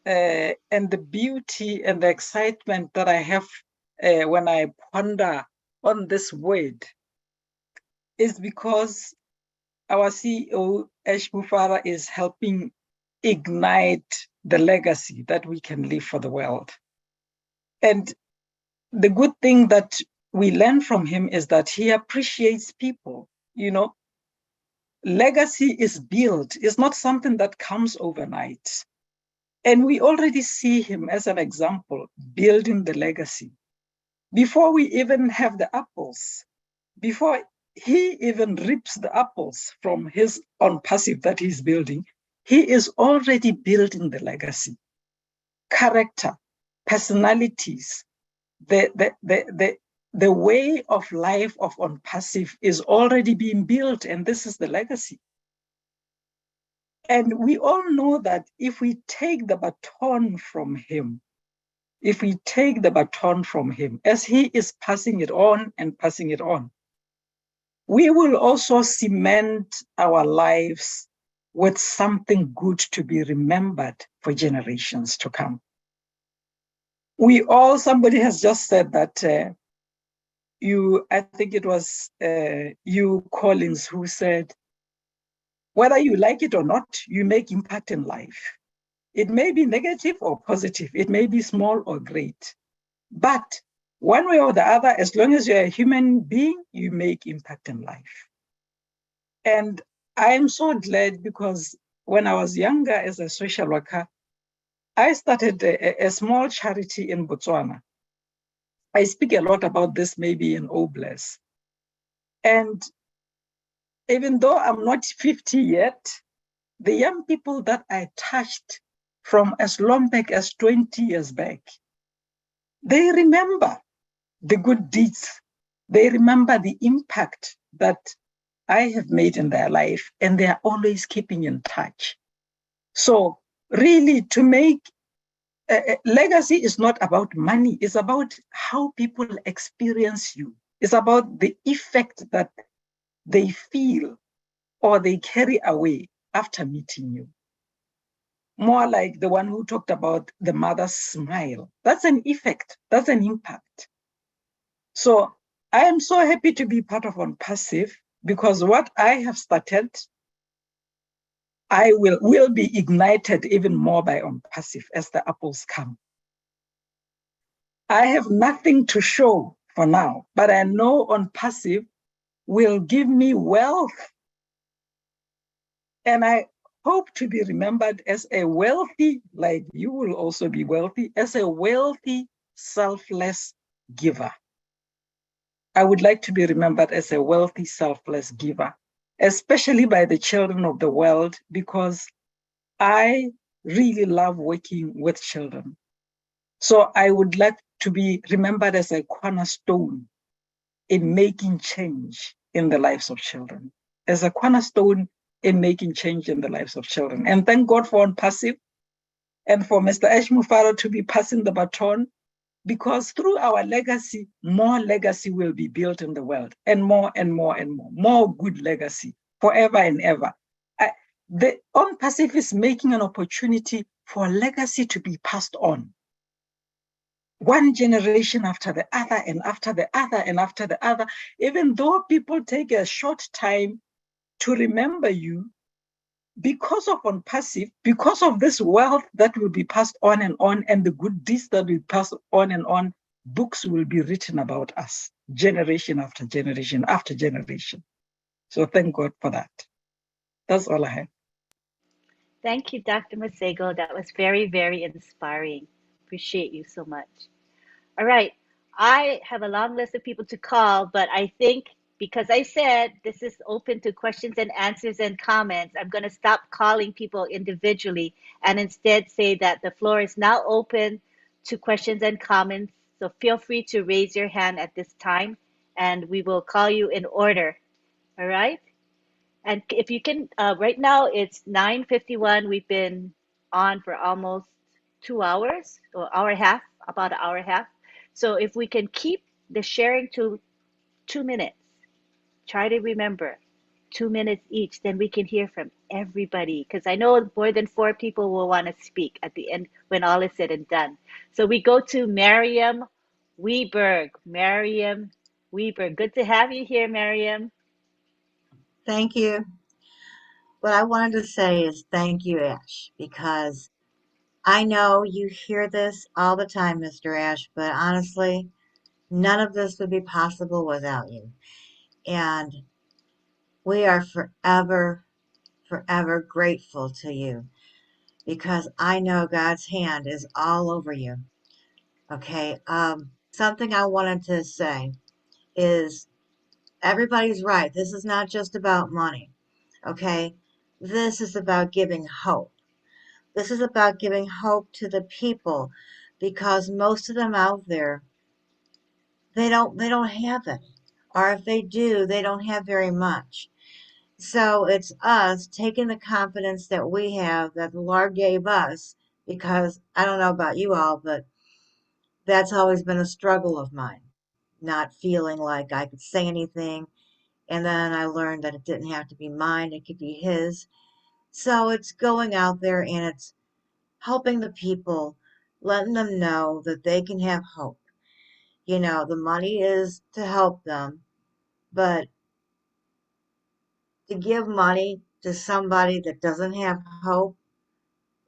and the beauty and the excitement that I have when I ponder on this word is because our CEO, Ash Mufara, is helping ignite the legacy that we can leave for the world. And the good thing that we learn from him is that he appreciates people. You know, legacy is built. It's not something that comes overnight. And we already see him as an example, building the legacy. Before we even have the apples, before he even reaps the apples from his ONPASSIVE that he's building, he is already building the legacy. Character, personalities, the way of life of ONPASSIVE is already being built, and this is the legacy. And we all know that if we take the baton from him, as he is passing it on and passing it on, we will also cement our lives with something good to be remembered for generations to come. Somebody has just said that I think it was you, Collins, who said, whether you like it or not, you make impact in life. It may be negative or positive. It may be small or great. But one way or the other, as long as you're a human being, you make impact in life. And I am so glad because when I was younger as a social worker, I started a small charity in Botswana. I speak a lot about this maybe in Oblast. And even though I'm not 50 yet, the young people that I touched from as long back as 20 years back, they remember the good deeds. They remember the impact that I have made in their life, and they are always keeping in touch. So really, to make legacy is not about money. It's about how people experience you. It's about the effect that they feel or they carry away after meeting you. More like the one who talked about the mother's smile. That's an effect. That's an impact. So I am so happy to be part of ONPASSIVE because what I have started, I will be ignited even more by ONPASSIVE as the apples come. I have nothing to show for now, but I know ONPASSIVE will give me wealth. And I hope to be remembered as a wealthy, like you will also be wealthy, as a wealthy, selfless giver. I would like to be remembered as a wealthy, selfless giver, especially by the children of the world, because I really love working with children. So I would like to be remembered as a cornerstone in making change in the lives of children, as a cornerstone in making change in the lives of children. And thank God for ONPASSIVE and for Mr. Ash Mufara to be passing the baton, because through our legacy, more legacy will be built in the world, and more and more and more good legacy forever and ever. The ONPASSIVE is making an opportunity for legacy to be passed on. One generation after the other and after the other and after the other, even though people take a short time to remember you, because of ONPASSIVE, because of this wealth that will be passed on, and the good deeds that will pass on, books will be written about us, generation after generation after generation. So thank God for that. That's all I have. Thank you, Dr. Masego. That was very, very inspiring. Appreciate you so much. All right. I have a long list of people to call, but I think because I said this is open to questions and answers and comments, I'm going to stop calling people individually and instead say that the floor is now open to questions and comments. So feel free to raise your hand at this time and we will call you in order. All right. And if you can, right now it's 9:51. We've been on for almost 2 hours or hour and a half, about an hour and a half. So if we can keep the sharing to 2 minutes, try to remember 2 minutes each, then we can hear from everybody. Because I know more than 4 people will want to speak at the end when all is said and done. So we go to Miriam Weberg. Miriam Weberg. Good to have you here, Miriam. Thank you. What I wanted to say is thank you, Ash, because I know you hear this all the time, Mr. Ash, but honestly, none of this would be possible without you. And we are forever, forever grateful to you because I know God's hand is all over you. Okay. Something I wanted to say is everybody's right. This is not just about money. Okay. This is about giving hope. This is about giving hope to the people because most of them out there, they don't have it. Or if they do, they don't have very much. So it's us taking the confidence that we have that the Lord gave us because I don't know about you all, but that's always been a struggle of mine, not feeling like I could say anything. And then I learned that it didn't have to be mine, it could be His. So it's going out there and it's helping the people, letting them know that they can have hope. You know, the money is to help them, but to give money to somebody that doesn't have hope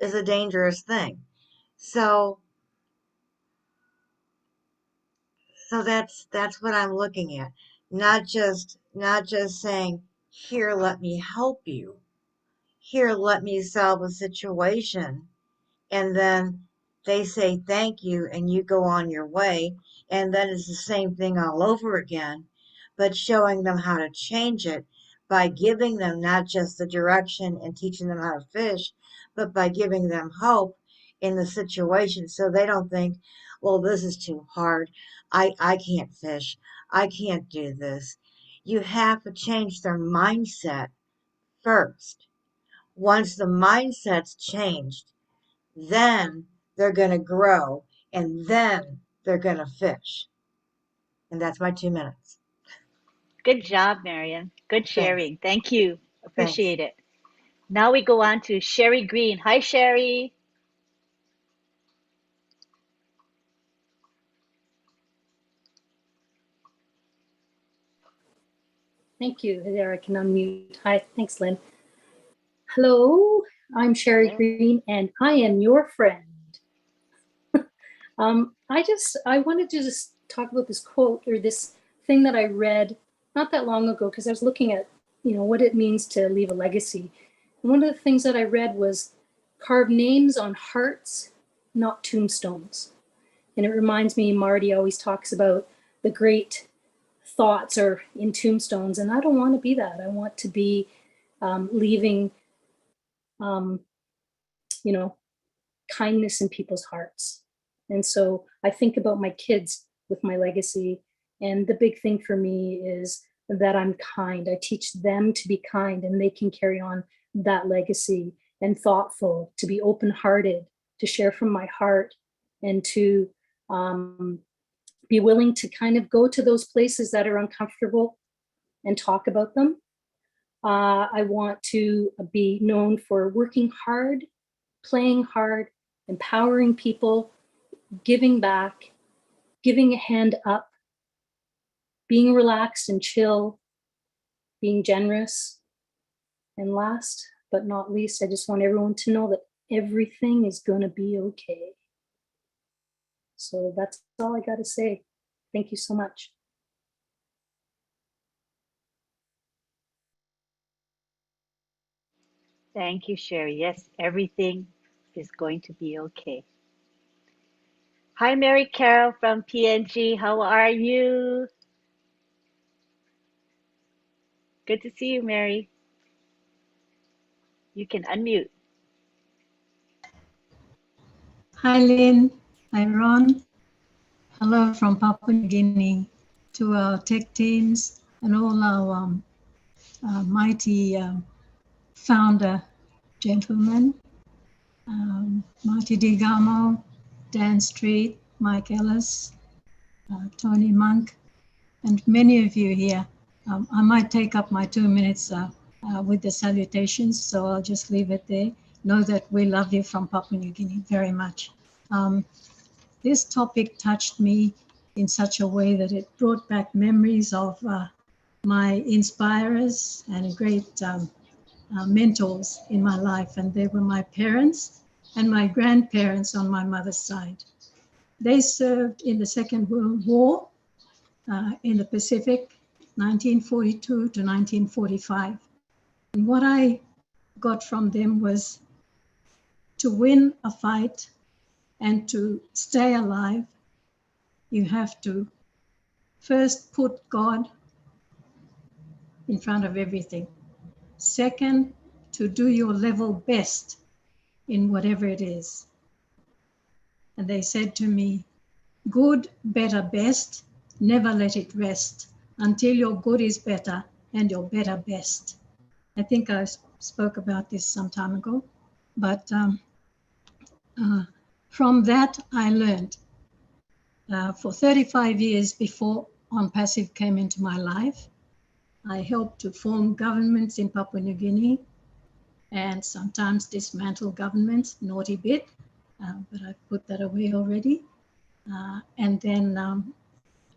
is a dangerous thing. So that's what I'm looking at. Not just saying, here, let me help you. Here, let me solve a situation. And then they say thank you and you go on your way. And then it's the same thing all over again, but showing them how to change it by giving them not just the direction and teaching them how to fish, but by giving them hope in the situation so they don't think, well, this is too hard. I can't fish. I can't do this. You have to change their mindset first. Once the mindset's changed, then they're going to grow and then they're going to fish. And that's my 2 minutes. Good job, Miriam. Good sharing. Thank you. Thanks. Appreciate it. Now we go on to Sherry Green. Hi, Sherry. Thank you. There, I can unmute. Hi, thanks, Lynn. Hello, I'm Sherry Green, and I am your friend. I wanted to just talk about this quote or this thing that I read not that long ago because I was looking at, what it means to leave a legacy. And one of the things that I read was carve names on hearts, not tombstones. And it reminds me, Marty always talks about the great thoughts are in tombstones, and I don't want to be that. I want to be leaving, kindness in people's hearts. And so I think about my kids with my legacy. And the big thing for me is that I'm kind. I teach them to be kind and they can carry on that legacy and thoughtful, to be open-hearted, to share from my heart and to be willing to kind of go to those places that are uncomfortable and talk about them. I want to be known for working hard, playing hard, empowering people, giving back, giving a hand up, being relaxed and chill, being generous. And last but not least, I just want everyone to know that everything is going to be okay. So that's all I got to say. Thank you so much. Thank you, Sherry. Yes, everything is going to be okay. Hi, Mary Carol from PNG. How are you? Good to see you, Mary. You can unmute. Hi, Lynn. Hi, Ron. Hello from Papua New Guinea to our tech teams and all our mighty founder gentlemen, Marty Digamo, Dan Street, Mike Ellis, Tony Monk, and many of you here. I might take up my 2 minutes with the salutations, so I'll just leave it there. Know that we love you from Papua New Guinea very much. This topic touched me in such a way that it brought back memories of my inspirers and great mentors in my life, and they were my parents and my grandparents on my mother's side. They served in the Second World War in the Pacific, 1942 to 1945. And what I got from them was to win a fight and to stay alive, you have to first put God in front of everything. Second, to do your level best in whatever it is. And they said to me, good, better, best, never let it rest until your good is better and your better best. I think I spoke about this some time ago, but from that I learned. For 35 years before ONPASSIVE came into my life, I helped to form governments in Papua New Guinea and sometimes dismantle governments, naughty bit, but I've put that away already. And then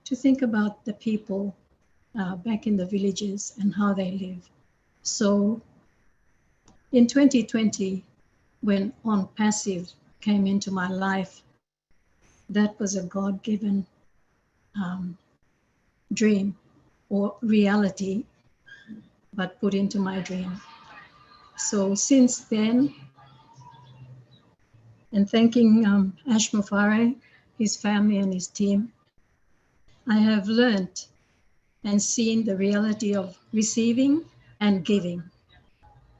to think about the people back in the villages and how they live. So in 2020, when ONPASSIVE came into my life, that was a God-given dream or reality, but put into my dream. So since then, and thanking Ash Mufare, his family and his team, I have learned and seen the reality of receiving and giving.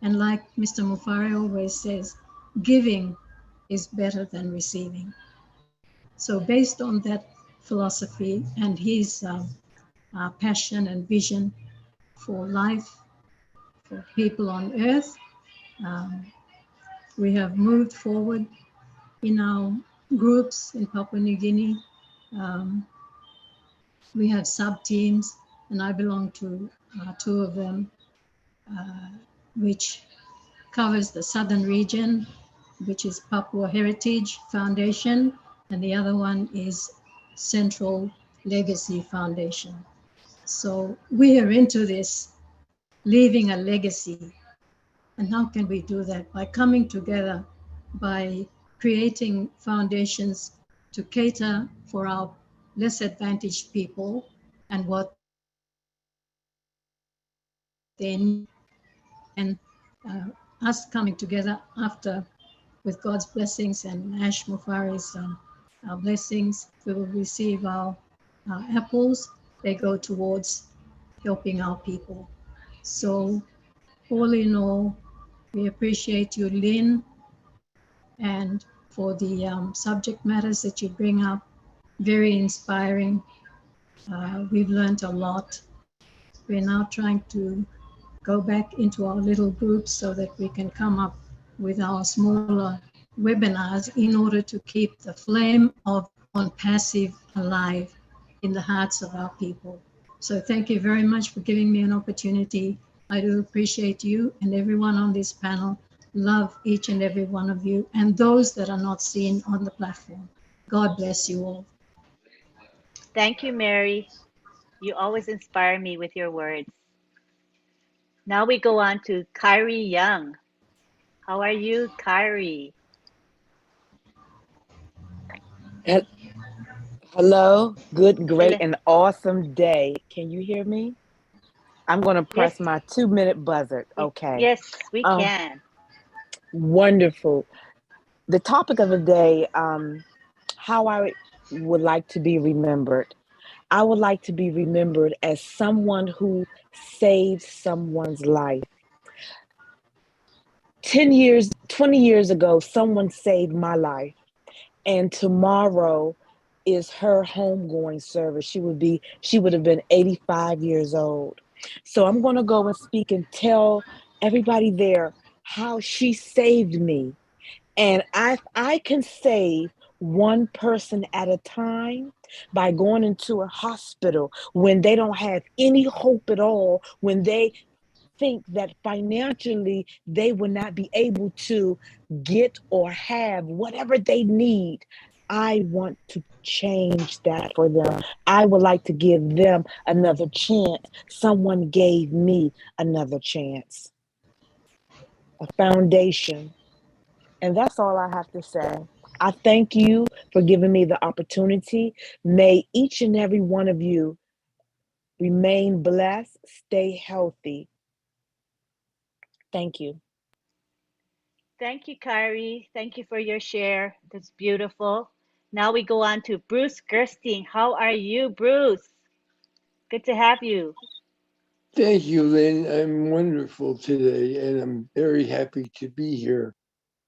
And like Mr. Mufare always says, giving is better than receiving. So based on that philosophy and his passion and vision for life, for people on earth, we have moved forward in our groups in Papua New Guinea. We have sub-teams, and I belong to two of them, which covers the southern region, which is Papua Heritage Foundation, and the other one is Central Legacy Foundation. So we are into this, leaving a legacy. And how can we do that? By coming together, by creating foundations to cater for our less advantaged people and what they need. And us coming together after, with God's blessings and Ash Mufare's blessings, we will receive our apples. They go towards helping our people. So all in all, we appreciate you, Lynn, and for the subject matters that you bring up. Very inspiring. We've learned a lot. We're now trying to go back into our little groups so that we can come up with our smaller webinars in order to keep the flame of ONPASSIVE alive in the hearts of our people. So thank you very much for giving me an opportunity. I do appreciate you and everyone on this panel. Love each and every one of you and those that are not seen on the platform. God bless you all. Thank you, Mary. You always inspire me with your words. Now we go on to Kyrie Young. How are you, Kari? Hello, good, great, Hello. and awesome day. Can you hear me? I'm going to Yes. press my 2-minute buzzer. Okay. Yes, we Um, can. Wonderful. The topic of the day, how I would like to be remembered. I would like to be remembered as someone who saved someone's life. 10 years, 20 years ago, someone saved my life. And tomorrow is her homegoing service. She would have been 85 years old. So I'm going to go and speak and tell everybody there how she saved me. And I can save one person at a time by going into a hospital when they don't have any hope at all, when they think that financially they will not be able to get or have whatever they need. I want to change that for them. I would like to give them another chance. Someone gave me another chance, a foundation. And that's all I have to say. I thank you for giving me the opportunity. May each and every one of you remain blessed, stay healthy. Thank you. Thank you, Kari. Thank you for your share. That's beautiful. Now we go on to Bruce Gerstein. How are you, Bruce? Good to have you. Thank you, Lynn. I'm wonderful today, and I'm very happy to be here.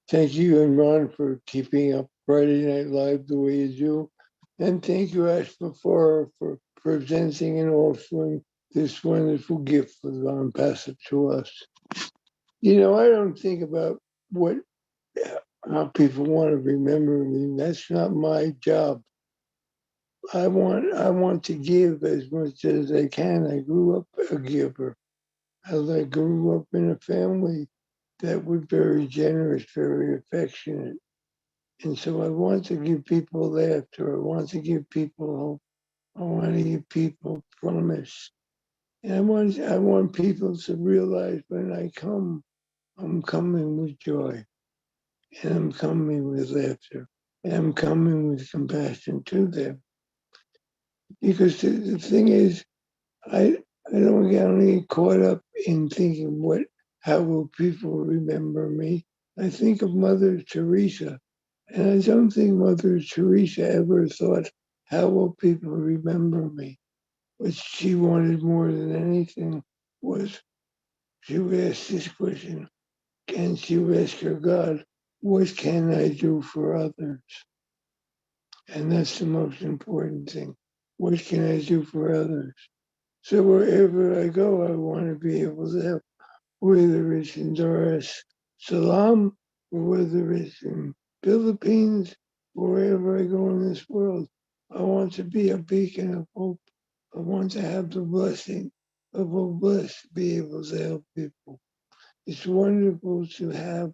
Thank you and Ron for keeping up Friday Night Live the way you do. And thank you, Ash, for presenting and offering this wonderful gift of ONPASSIVE to us. You know, I don't think about how people want to remember me. That's not my job. I want to give as much as I can. I grew up a giver. I grew up in a family that was very generous, very affectionate. And so I want to give people laughter. I want to give people hope. I want to give people promise. And I want people to realize when I come, I'm coming with joy. And I'm coming with laughter. And I'm coming with compassion to them. Because the thing is, I don't get caught up in thinking how will people remember me. I think of Mother Teresa, and I don't think Mother Teresa ever thought, how will people remember me? What she wanted more than anything was she would ask this question, and she would ask her God, what can I do for others? And that's the most important thing. What can I do for others? So wherever I go, I want to be able to help, whether it's in Dar es Salaam, or whether it's in Philippines, wherever I go in this world. I want to be a beacon of hope. I want to have the blessing of a blessed to be able to help people. It's wonderful to have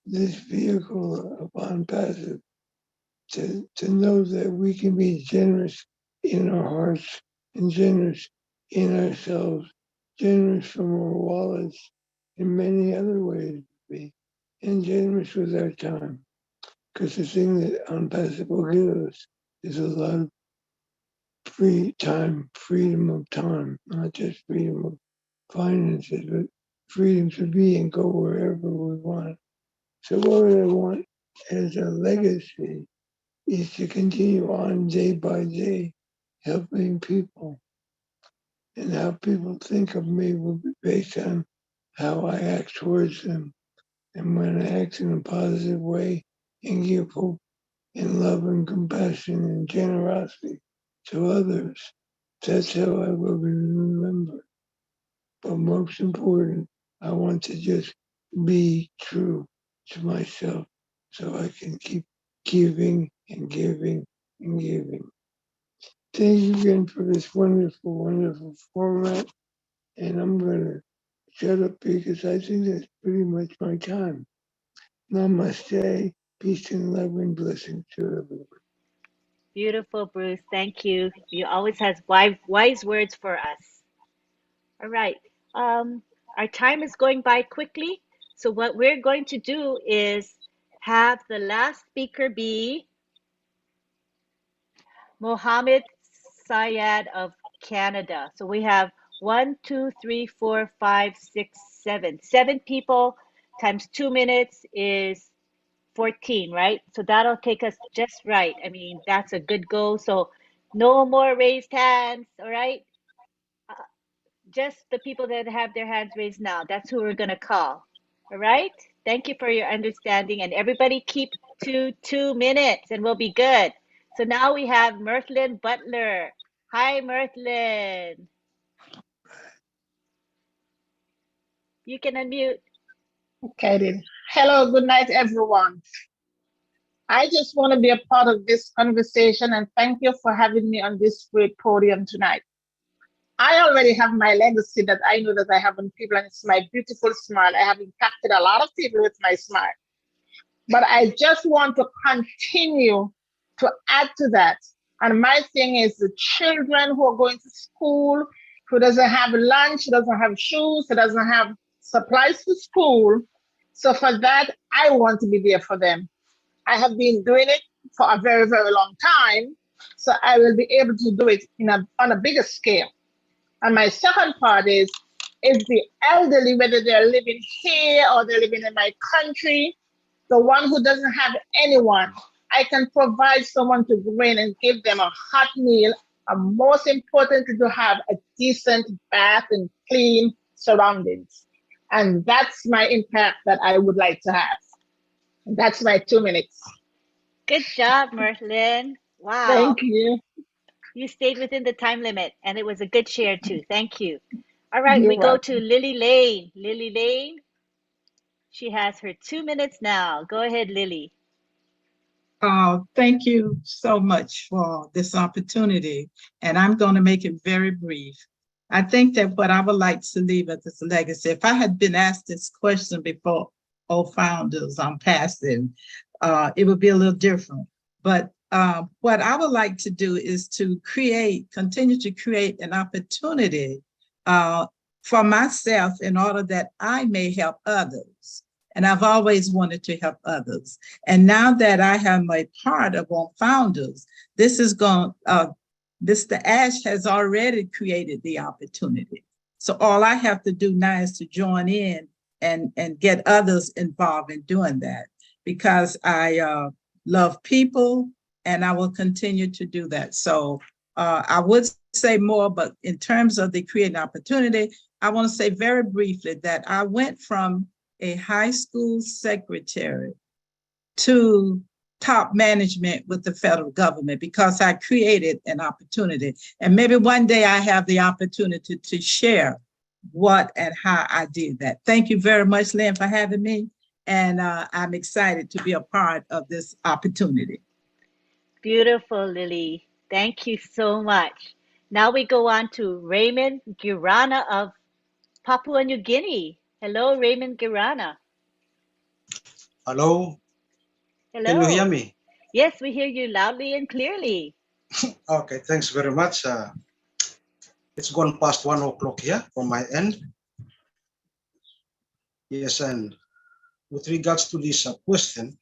this vehicle of ONPASSIVE to know that we can be generous in our hearts and generous in ourselves, generous from our wallets, in many other ways to be, and generous with our time. Because the thing that ONPASSIVE will give us is a lot of free time, freedom of time, not just freedom of finances, but freedom to be and go wherever we want. So what I want as a legacy is to continue on day by day, helping people. And how people think of me will be based on how I act towards them. And when I act in a positive way and give hope and love and compassion and generosity to others, that's how I will be remembered. But most important, I want to just be true to myself so I can keep giving and giving and giving. Thank you again for this wonderful, wonderful format. And I'm going to shut up because I think that's pretty much my time. Namaste, peace and love and blessings to everyone. Beautiful, Bruce. Thank you. You always has wise words for us. All right. Our time is going by quickly. So what we're going to do is have the last speaker be Mohammed Syed of Canada. So we have 1, 2, 3, 4, 5, 6, 7. 7 people times 2 minutes is 14, right? So that'll take us just right. I mean, that's a good goal. So no more raised hands, all right? Just the people that have their hands raised now. That's who we're going to call. All right? Thank you for your understanding. And everybody keep to 2 minutes and we'll be good. So now we have Mirthlyn Butler. Hi, Mirthlyn. You can unmute. Okay, then. Hello, good night, everyone. I just want to be a part of this conversation and thank you for having me on this great podium tonight. I already have my legacy that I know that I have on people, and it's my beautiful smile. I have impacted a lot of people with my smile. But I just want to continue to add to that. And my thing is the children who are going to school, who doesn't have lunch, who doesn't have shoes, who doesn't have supplies to school. So for that, I want to be there for them. I have been doing it for a very, very long time. So I will be able to do it on a bigger scale. And my second part is the elderly, whether they're living here or they're living in my country, the one who doesn't have anyone, I can provide someone to go in and give them a hot meal, and most importantly, to have a decent bath and clean surroundings. And that's my impact that I would like to have. That's my 2 minutes. Good job, Mirthlyn. Wow. Thank you. You stayed within the time limit, and it was a good share too. Thank you. All right, You're we go welcome. to Lily Lane. Lily Lane, she has her 2 minutes now. Go ahead, Lily. Thank you so much for this opportunity, and I'm going to make it very brief. I think that what I would like to leave as a legacy, if I had been asked this question before, founders, I'm passing, it would be a little different. But what I would like to do is to continue to create an opportunity for myself in order that I may help others. And I've always wanted to help others. And now that I have my part of ONPASSIVE, Mr. Ash has already created the opportunity. So all I have to do now is to join in and get others involved in doing that, because I love people and I will continue to do that. So I would say more, but in terms of the creating opportunity, I want to say very briefly that I went from a high school secretary to top management with the federal government because I created an opportunity. And maybe one day I have the opportunity to share what and how I did that. Thank you very much, Lynn, for having me. And I'm excited to be a part of this opportunity. Beautiful, Lily. Thank you so much. Now we go on to Raymond Girana of Papua New Guinea. Hello, Raymond Girana. Hello. Hello. Can you hear me? Yes, we hear you loudly and clearly. Okay, thanks very much. It's gone past 1 o'clock here from my end. Yes, and with regards to this question,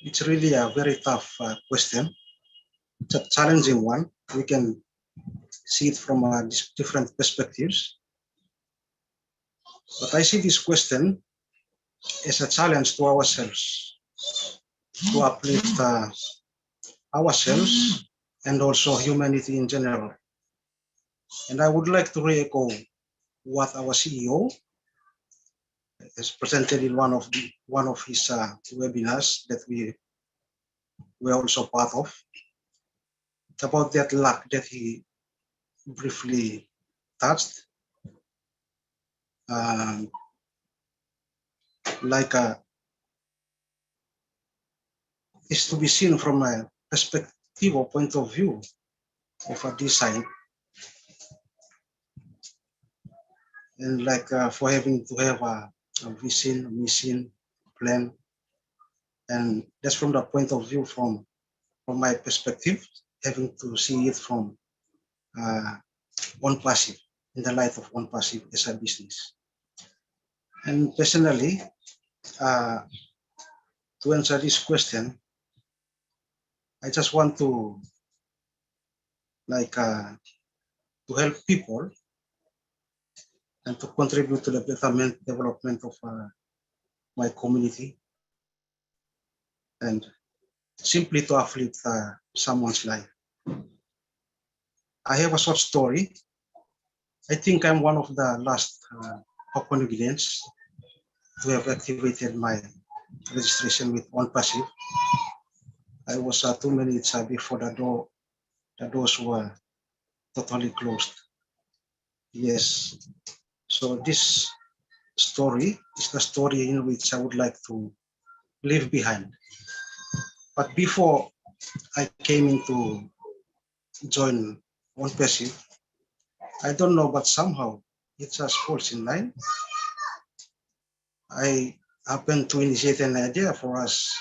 it's really a very tough question. It's a challenging one. We can see it from different perspectives. But I see this question as a challenge to ourselves, to uplift ourselves and also humanity in general. And I would like to re-echo what our CEO has presented in one of his webinars that we were also part of. It's about that luck that he briefly touched. Is to be seen from a perspective or point of view of a design, and for having to have a vision, mission, plan, and that's from the point of view from my perspective, having to see it from ONPASSIVE, in the light of ONPASSIVE as a business. And personally, to answer this question, I just want to to help people and to contribute to the betterment development of my community and simply to uplift someone's life. I have a short story. I think I'm one of the last Papua New Guineans to have activated my registration with ONPASSIVE. I was 2 minutes before the doors were totally closed. Yes. So this story is the story in which I would like to leave behind. But before I came into join ONPASSIVE, I don't know, but somehow it just falls in line. I happened to initiate an idea for us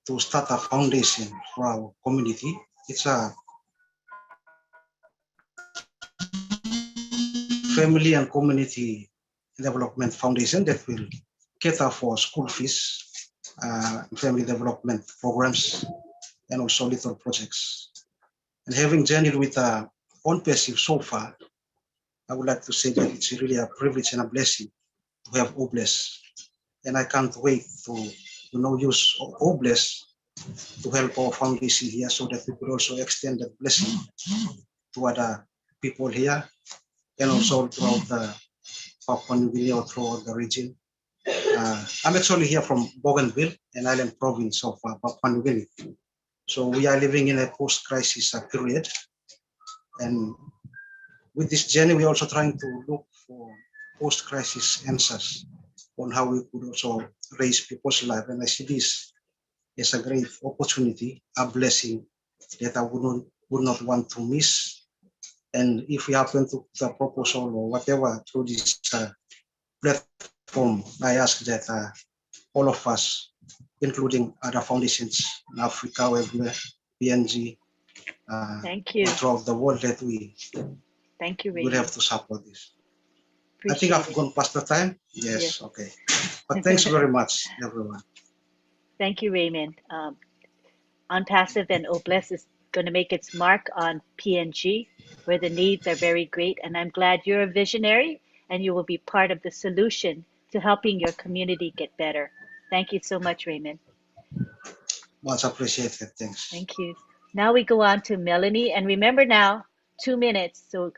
to start a foundation for our community. It's a family and community development foundation that will cater for school fees, family development programs, and also little projects. And having journeyed with ONPASSIVE so far, I would like to say that it's really a privilege and a blessing to have OBLESS. And I can't wait to use OBLESS to help our foundation here so that we could also extend that blessing to other people here and also throughout the Papua New Guinea or throughout the region. I'm actually here from Bougainville, an island province of Papua New Guinea. So we are living in a post-crisis period. And with this journey, we're also trying to look for post-crisis answers on how we could also raise people's life. And I see this as a great opportunity, a blessing that I would not want to miss. And if we happen to the proposal or whatever through this platform, I ask that all of us, including other foundations in Africa, everywhere, PNG, Thank you. throughout the world, that we Thank you, will Raymond. have to support this. I Appreciate think I've it. gone past the time. Yes, Yes. okay. But thanks very much, everyone. Thank you, Raymond. ONPASSIVE and OBLESS is going to make its mark on PNG, where the needs are very great. And I'm glad you're a visionary and you will be part of the solution to helping your community get better. Thank you so much, Raymond. Much appreciated. Thanks. Thank you. Now we go on to Melanie. And remember now, 2 minutes. So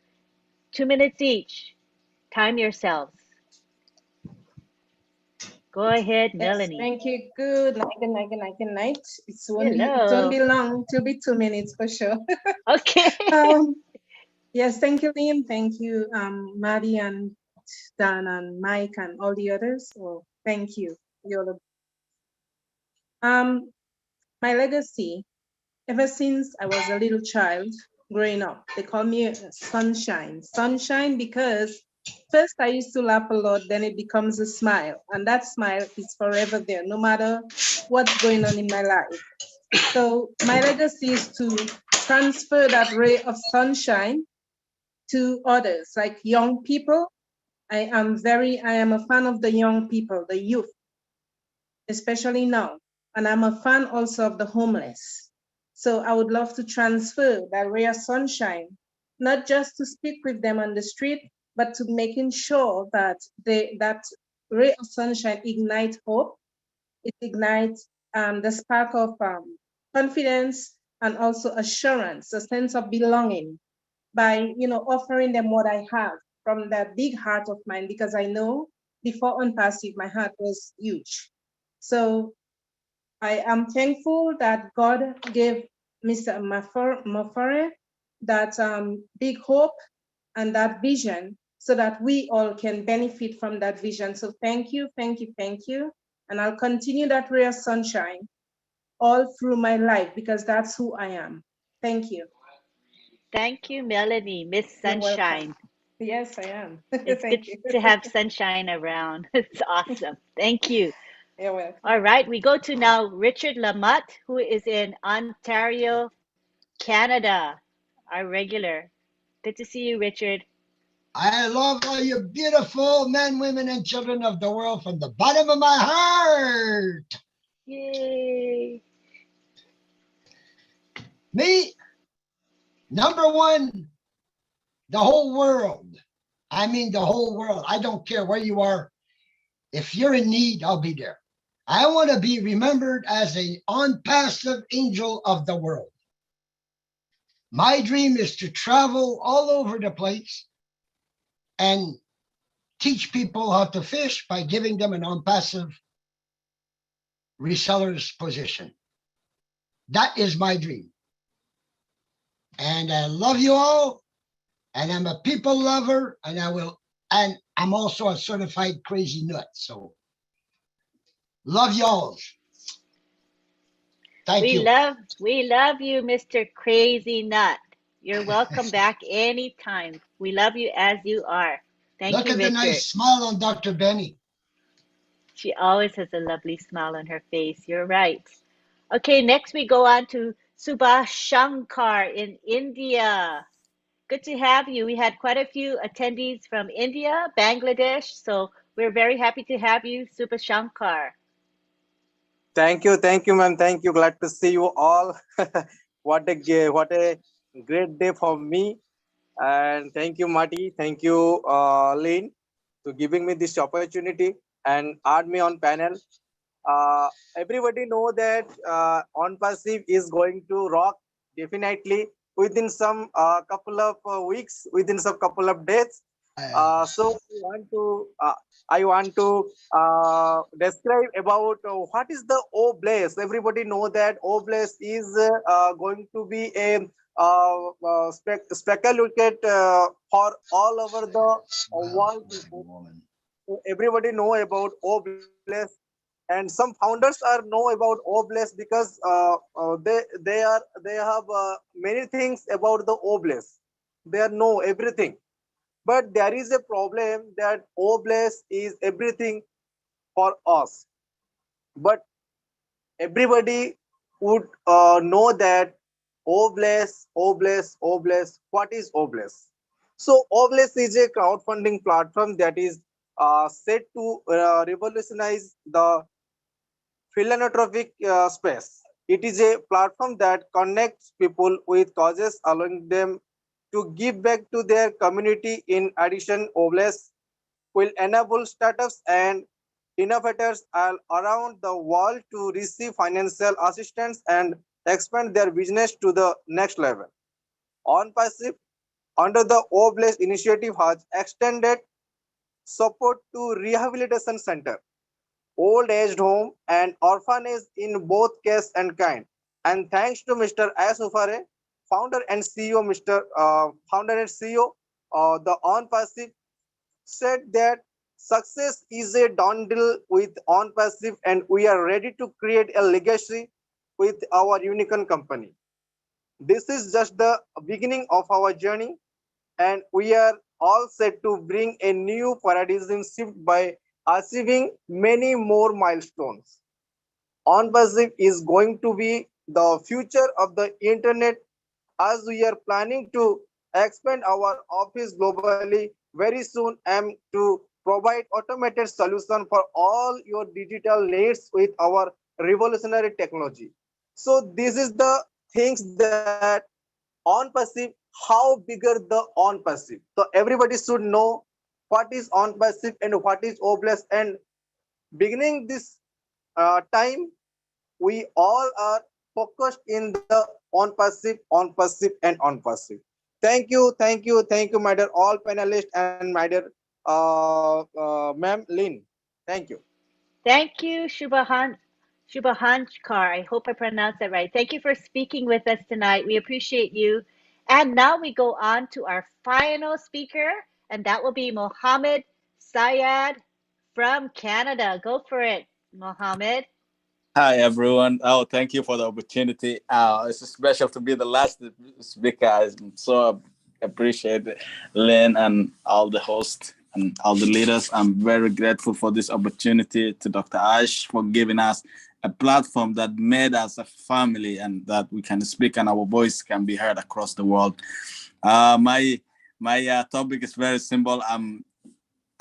2 minutes each. Time yourselves. Go ahead, Yes, Melanie. thank you. Good night, good night, good night, good night. It won't Hello. be long. It'll be 2 minutes for sure. Okay. Yes, thank you, Lynn. Thank you, Maddie and Dan and Mike and all the others. Oh, thank you. You're the my legacy, ever since I was a little child growing up, they call me Sunshine. Sunshine because first I used to laugh a lot, then it becomes a smile. And that smile is forever there, no matter what's going on in my life. So my legacy is to transfer that ray of sunshine to others, like young people. I am a fan of the young people, the youth, especially now. And I'm a fan also of the homeless. So I would love to transfer that ray of sunshine, not just to speak with them on the street, but to making sure that that ray of sunshine ignites hope. It ignites the spark of confidence and also assurance, a sense of belonging by, offering them what I have from that big heart of mine, because I know before ONPASSIVE, my heart was huge. So I am thankful that God gave Mr. Mafare that big hope and that vision so that we all can benefit from that vision. So thank you, thank you, thank you. And I'll continue that ray of sunshine all through my life because that's who I am. Thank you. Thank you, Melanie, Miss You're welcome. Sunshine. Yes, I am. It's Thank good you. to have sunshine around. It's awesome. Thank you. You're welcome. All right, we go to now Richard Lamotte, who is in Ontario, Canada, our regular. Good to see you, Richard. I love all you beautiful men, women, and children of the world from the bottom of my heart. Yay. Me, number one, the whole world. I mean, the whole world. I don't care where you are. If you're in need, I'll be there. I want to be remembered as an ONPASSIVE angel of the world. My dream is to travel all over the place and teach people how to fish by giving them an ONPASSIVE reseller's position. That is my dream. And I love you all. And I'm a people lover, and I'm also a certified crazy nut. So love y'all. Thank you. We love you, Mr. Crazy Nut. You're welcome back anytime. We love you as you are. Thank Look you, at Richard. the nice smile on Dr. Benny. She always has a lovely smile on her face. You're right. Okay, next we go on to Subhash Shankar in India. Good to have you. We had quite a few attendees from India, Bangladesh, so we're very happy to have you, Subhash Shankar. Thank you, ma'am. Thank you. Glad to see you all. What a great day for me. And thank you, Marty. Thank you, Lynn, to giving me this opportunity and add me on panel. Everybody know that ONPASSIVE is going to rock definitely within some couple of weeks, within some couple of days. So I want to describe about what is the oblast. Everybody know that oblast is going to be a speculated for all over the world. So everybody know about oblast, and some founders are know about oblast because they have many things about the oblast. They know everything. But there is a problem that oblast is everything for us. But everybody would know that oblast. What is oblast? So oblast is a crowdfunding platform that is set to revolutionize the philanthropic space. It is a platform that connects people with causes, allowing them to give back to their community. In addition, Oblast will enable startups and innovators all around the world to receive financial assistance and expand their business to the next level. ONPASSIVE, under the Oblast initiative, has extended support to rehabilitation center, old aged home, and orphanage in both case and kind. And thanks to Mr. Asufare, founder and CEO, the ONPASSIVE said that success is a done deal with ONPASSIVE, and we are ready to create a legacy with our unicorn company. This is just the beginning of our journey, and we are all set to bring a new paradigm shift by achieving many more milestones. ONPASSIVE is going to be the future of the internet, as we are planning to expand our office globally very soon and to provide automated solution for all your digital needs with our revolutionary technology. So this is the things that ONPASSIVE, how bigger the ONPASSIVE. So everybody should know what is ONPASSIVE and what is Oblast. And beginning this time, we all are focused in the ONPASSIVE, and ONPASSIVE. Thank you, my dear all panelists and my dear ma'am Lynn. Thank you. Thank you, Shubhankar. I hope I pronounced that right. Thank you for speaking with us tonight. We appreciate you. And now we go on to our final speaker, and that will be Mohammed Syed from Canada. Go for it, Mohammed. Hi, everyone. Oh, thank you for the opportunity. It's special to be the last speaker. I so appreciate Lynn and all the hosts and all the leaders. I'm very grateful for this opportunity to Dr. Ash for giving us a platform that made us a family and that we can speak and our voice can be heard across the world. My My topic is very simple. And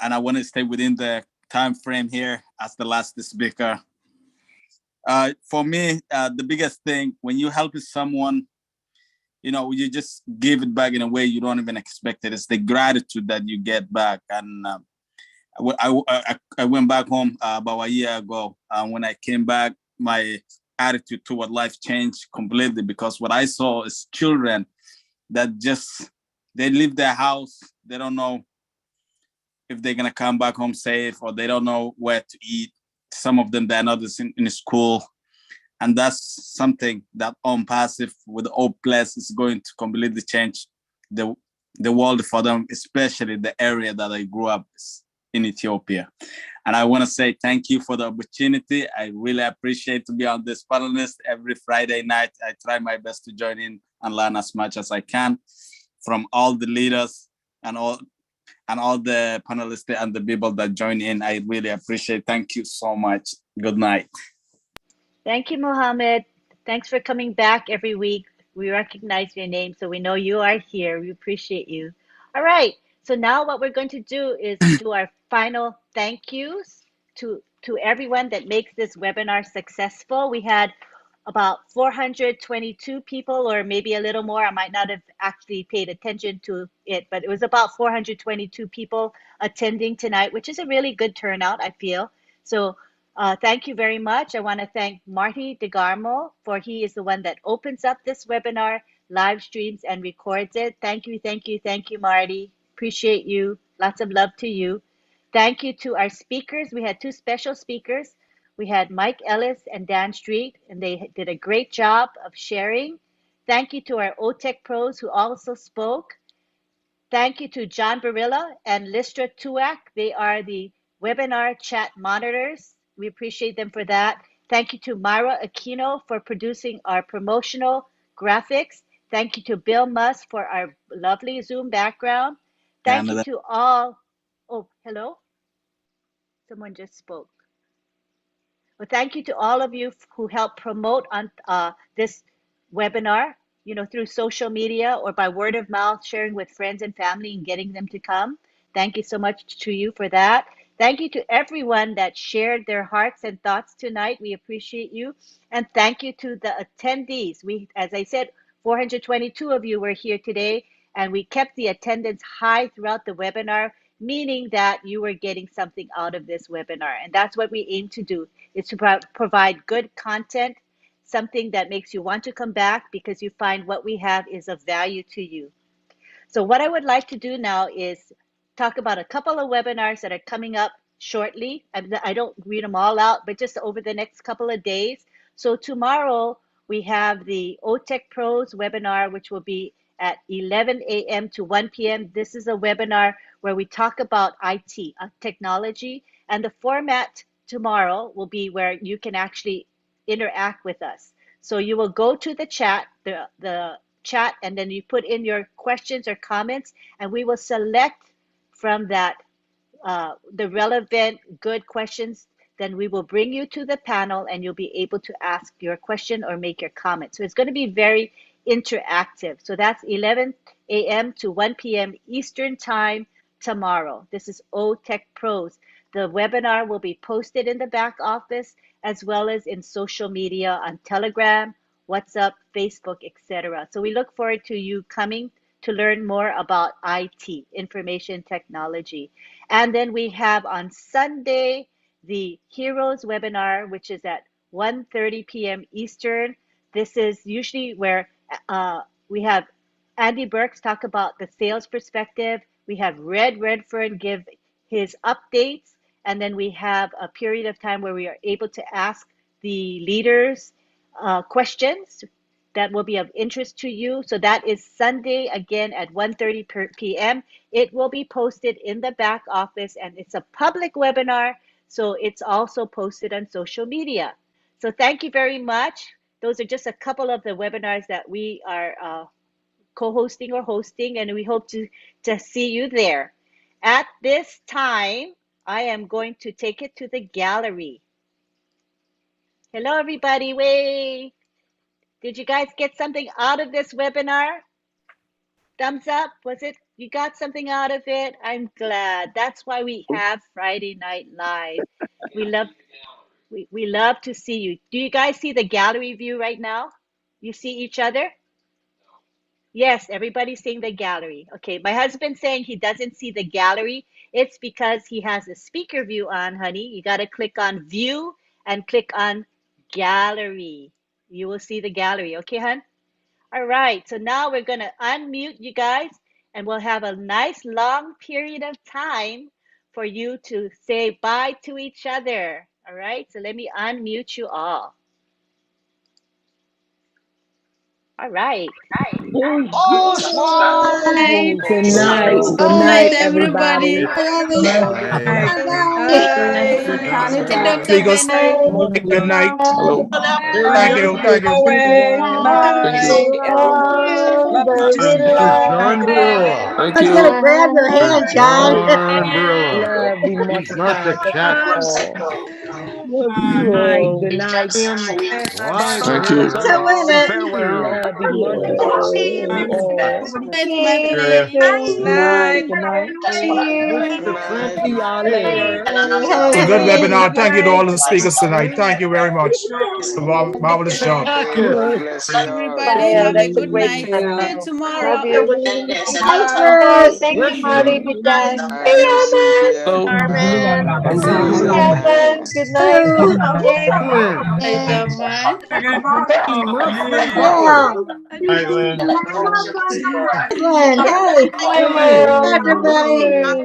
I want to stay within the time frame here as the last speaker. For me, the biggest thing when you help someone, you just give it back in a way you don't even expect it. It's the gratitude that you get back. And I went back home about a year ago. When I came back, my attitude toward life changed completely, because what I saw is children that they leave their house. They don't know if they're going to come back home safe, or they don't know where to eat. Some of them, they're not in school. And that's something that ONPASSIVE with OPLESS is going to completely change the world for them, especially the area that I grew up in Ethiopia. And I want to say thank you for the opportunity. I really appreciate to be on this panel list every Friday night. I try my best to join in and learn as much as I can from all the leaders and all the panelists and the people that join in. I really appreciate. Thank you so much. Good night. Thank you, Mohammed. Thanks for coming back every week. We recognize your name, so we know you are here. We appreciate you. All right. So now what we're going to do is do our final thank yous to everyone that makes this webinar successful. We had about 422 people, or maybe a little more. I might not have actually paid attention to it, but it was about 422 people attending tonight, which is a really good turnout, I feel. So thank you very much. I want to thank Marty DeGarmo, for he is the one that opens up this webinar, live streams, and records it. Thank you, thank you, thank you, Marty. Appreciate you. Lots of love to you. Thank you to our speakers. We had two special speakers. We had Mike Ellis and Dan Street, and they did a great job of sharing. Thank you to our OTEC pros who also spoke. Thank you to John Barilla and Listra Tuak. They are the webinar chat monitors. We appreciate them for that. Thank you to Myra Aquino for producing our promotional graphics. Thank you to Bill Musk for our lovely Zoom background. Thank you to all. Oh, hello? Someone just spoke. Well, thank you to all of you who helped promote on this webinar, through social media or by word of mouth, sharing with friends and family and getting them to come. Thank you so much to you for that. Thank you to everyone that shared their hearts and thoughts tonight. We appreciate you. And thank you to the attendees. As I said, 422 of you were here today, and we kept the attendance high throughout the webinar, meaning that you were getting something out of this webinar. And that's what we aim to do, is to provide good content, something that makes you want to come back because you find what we have is of value to you. So what I would like to do now is talk about a couple of webinars that are coming up shortly. I don't read them all out, but just over the next couple of days. So tomorrow we have the OTEC Pros webinar, which will be at 11 a.m. to 1 p.m. This is a webinar where we talk about IT, technology, and the format tomorrow will be where you can actually interact with us. So you will go to the chat, the chat, and then you put in your questions or comments, and we will select from that the relevant good questions. Then we will bring you to the panel and you'll be able to ask your question or make your comment. So it's going to be very interactive. So that's 11 a.m. to 1 p.m. Eastern time tomorrow. This is OTEC Pros. The webinar will be posted in the back office as well as in social media on Telegram, WhatsApp, Facebook, etc. So we look forward to you coming to learn more about IT, information technology. And then we have on Sunday, the Heroes webinar, which is at 1:30 p.m. Eastern. This is usually where we have Andy Burks talk about the sales perspective. We have Red Redfern give his updates. And then we have a period of time where we are able to ask the leaders questions that will be of interest to you. So that is Sunday, again, at 1:30 p.m. It will be posted in the back office, and it's a public webinar, so it's also posted on social media. So thank you very much. Those are just a couple of the webinars that we are co-hosting or hosting, and we hope to see you there. At this time, I am going to take it to the gallery. Hello, everybody. Wait. Did you guys get something out of this webinar? Thumbs up. Was it You got something out of it? I'm glad. That's why we have Friday Night Live. We love to see you. Do you guys see the gallery view right now? You see each other? Yes, everybody's seeing the gallery. Okay, my husband's saying he doesn't see the gallery. It's because he has a speaker view on, honey. You got to click on view and click on gallery. You will see the gallery. Okay, hon? All right, so now we're going to unmute you guys and we'll have a nice long period of time for you to say bye to each other. All right, so let me unmute you all. All right. Good night. Good night, everybody. Speakers, good night. Hello. Thank you. Thank you. Thank I was you. gonna grab your hand, John. Love be multiplied to all. Love you all. Good night. Thank you. To win it. Love be multiplied to you all. Good Night. Good night. night. See y'all later. It's a good webinar. Thank you to all the speakers tonight. Thank you very much. It's a marvelous job. Everybody have a good night. See you tomorrow. Love you. Hi, Bruce. Thank you, Marty. Good day. Hey, Hello. Kevin. Good night. Jake. Hey, man. Yeah. Night, Lynn. Glenn, hey. Hi, Merle. Everybody.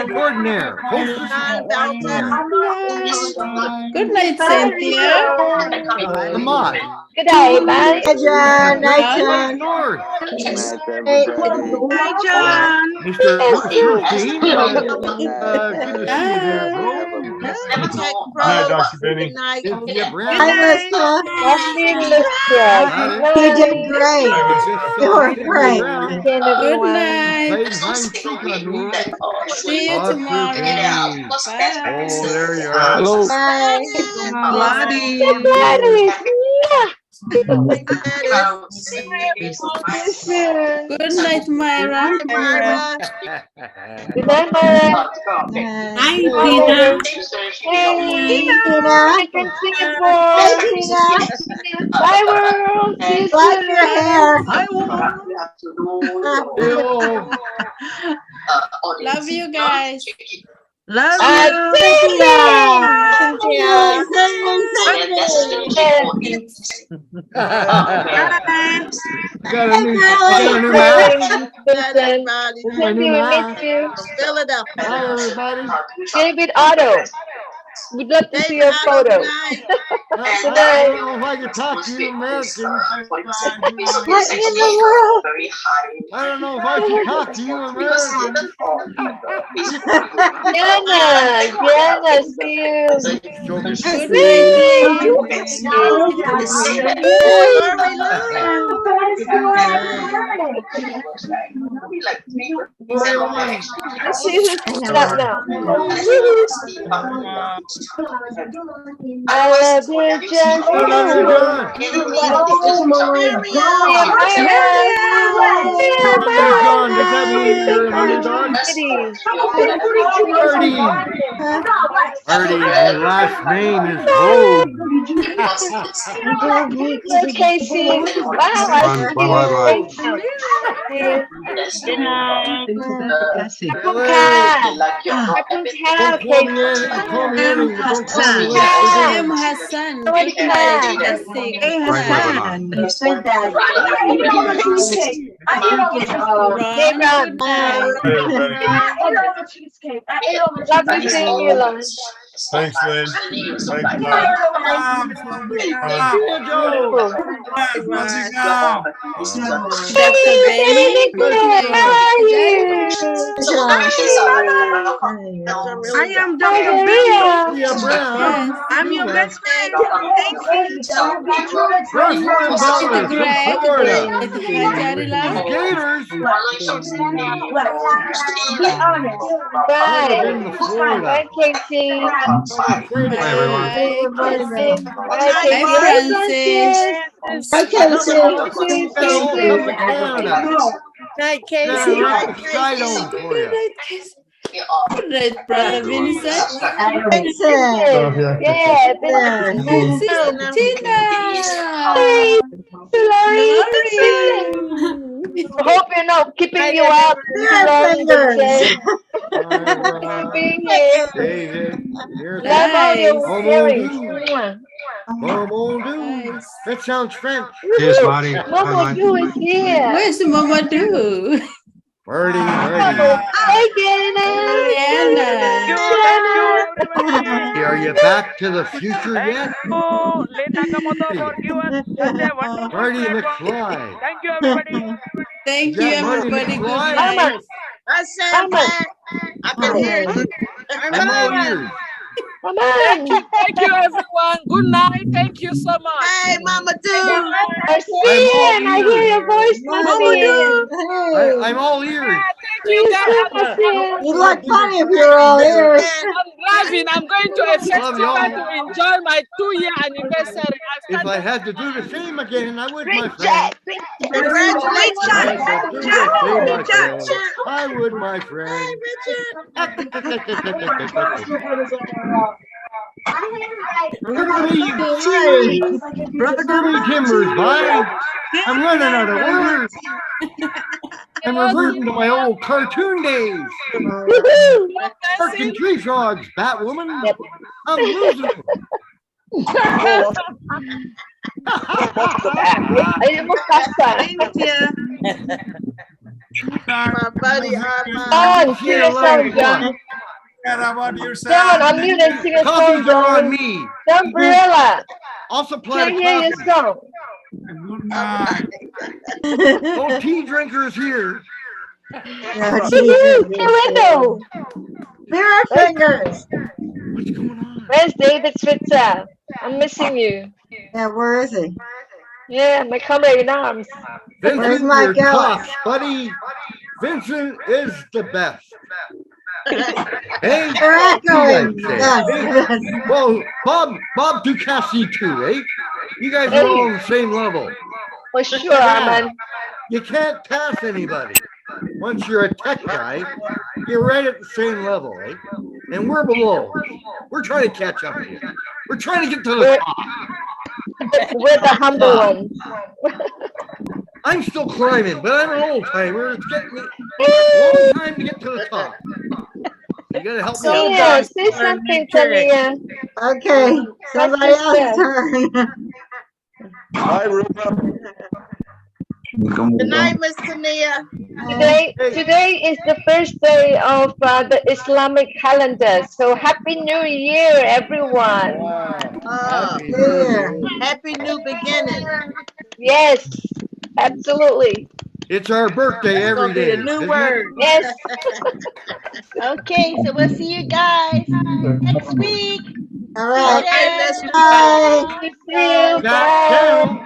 Extraordinaire. Good night, Bye, Cynthia. Lamont. Good day. Bye. Hi, John. Night, John. John. North. Good night, Hey. everybody. Hi, John. Mr. Yes. 13. Good Good to see you there, bro. Have a blessed Good night, Dr. Benny. Cynthia Good Brown. Hi, night. Lisa. Love you, Lisa. Good You did night. great. I was just You were Cynthia great. Brown. Again, Good everyone. night. Playing hide and seek on me. See you Dr. tomorrow. Benny. Bye. Oh, there you are. Hello. Bye. Gladys. Gladys. See you soon. Good night, Myra. Good night, Myra. Hi, Bye, Tina. baby. Hey, Tina. back in Hey, Singapore. Tina. Bye, world. See you Like your soon. hair. Hi, Wall. Hello. Love you guys. Love you. Cynthia. Cynthia. Cindy. Bye. I got a Hey, new Carly. mask. Vincent. Here's my new Cindy, we miss mask. you. Hi, everybody. David Otto. We'd love to see your photo. I Good night. don't know if I can talk to you Americans. What in the world? I don't know if I should talk to you Americans. Diana, see you. Joking. Good night, Lucy. See you. Stop now. I love you just I love you, John. Oh my God. How many John does that mean you're an underdog? Artie. Artie, my last name is Vogue. Yes, Casey. Wow, I see you Bye. face now. See Good night. you. Cartoon cow, Casey. Call me anything, but don't call me Hassan. late for I dinner. am Hassan. Sawadee Good night, ka. Jesse. Hey, Good night. Hassan. Hey, Ron, Ron. good night. Hey, everybody. Lovely seeing you, Lon. Thanks, Lynn. Thanks, Mom. See you, Joe. Beautiful. Dr. Benny, good How night. are Daddy. you? I am Hi, Dr. Benny. Maria. Cynthia Brown. Yes. I'm your best friend. Thank you. Rosalind Dr. Butler from Greg, good Florida. night. Hajarila. Gators. I live Bye. in the Florida. Bye, Casey. Don't say to Gators. Bye, Casey. Bye, Night, Hi, Casey. Hi, Francis. Francis. Hi, Come to, Casey. See you no, soon. come to Canada. night, Gotta Casey. wrap the sky dome for you. Good night, Casey. Good night, brother Vincent. Vincent. Yeah, Vincent. Sister Tina. Hey, Lori. Glory. Hope you're not keeping you up too Bear long, fingers. Vincent. Ira, Being here. David, here's Love all your Nice. sharing. Momo. That sounds French. Cheers, Marty. Momo Do is here. Where's Mama Do? Marty. Hey, Gannon. Diana. Are you back to the future yet? Marty McFly. Thank you, everybody. Thank you, everybody. Good Mama. night. I said back. I can hear you. I'm all ears. Thank you, everyone. Good night. Thank you so much. Hey, Mama Do. I see and I hear your voice, Mama Do. I'm all ears. You guys. You'd look funny if you were all ears. I'm driving. I'm going to a festival to enjoy my 2-year anniversary. If I had to do the same again, I would, my friend. I would, my friend. Brother Timbers, bye. I'm running out of words. I'm reverting to my old cartoon days. Parking tree frogs, Batwoman. I'm losing them. Thank you. My buddy Armand. Sing a song, John. John, unmute and sing a song, Coffees are on John. me. John Briella. I'll supply Can the hear your coffee. song. No tea drinkers here. Here we go. Bear fingers. Where's David Switzer? I'm missing you. Yeah, where is he? Yeah, my comrade in arms. Where's Vincent, my you're Gillis? tough, buddy. Vincent is the best. Hey, You're echoing. you guys say. Yes, Hey, yes. well, Bob Ducassi too, eh? You guys are all on the same level. For sure, Armand. You can't pass anybody. Once you're a tech guy, you're right at the same level, eh? And we're below. We're trying to catch up here. We're trying to get to the top. We're the humble ones. I'm still climbing, but I'm an old timer. It's getting me a long time to get to the top. You gotta help me out. Yeah, say something, Tania. Okay, somebody else's turn. Hi, Rupa. Good night, Miss Tania. Today is the first day of the Islamic calendar. So Happy New Year, everyone. Happy new beginning. Yes, absolutely. It's our birthday every day. The new word. Yes. Okay, so we'll see you guys next week. All right. Okay, let's Bye. See you. Bye.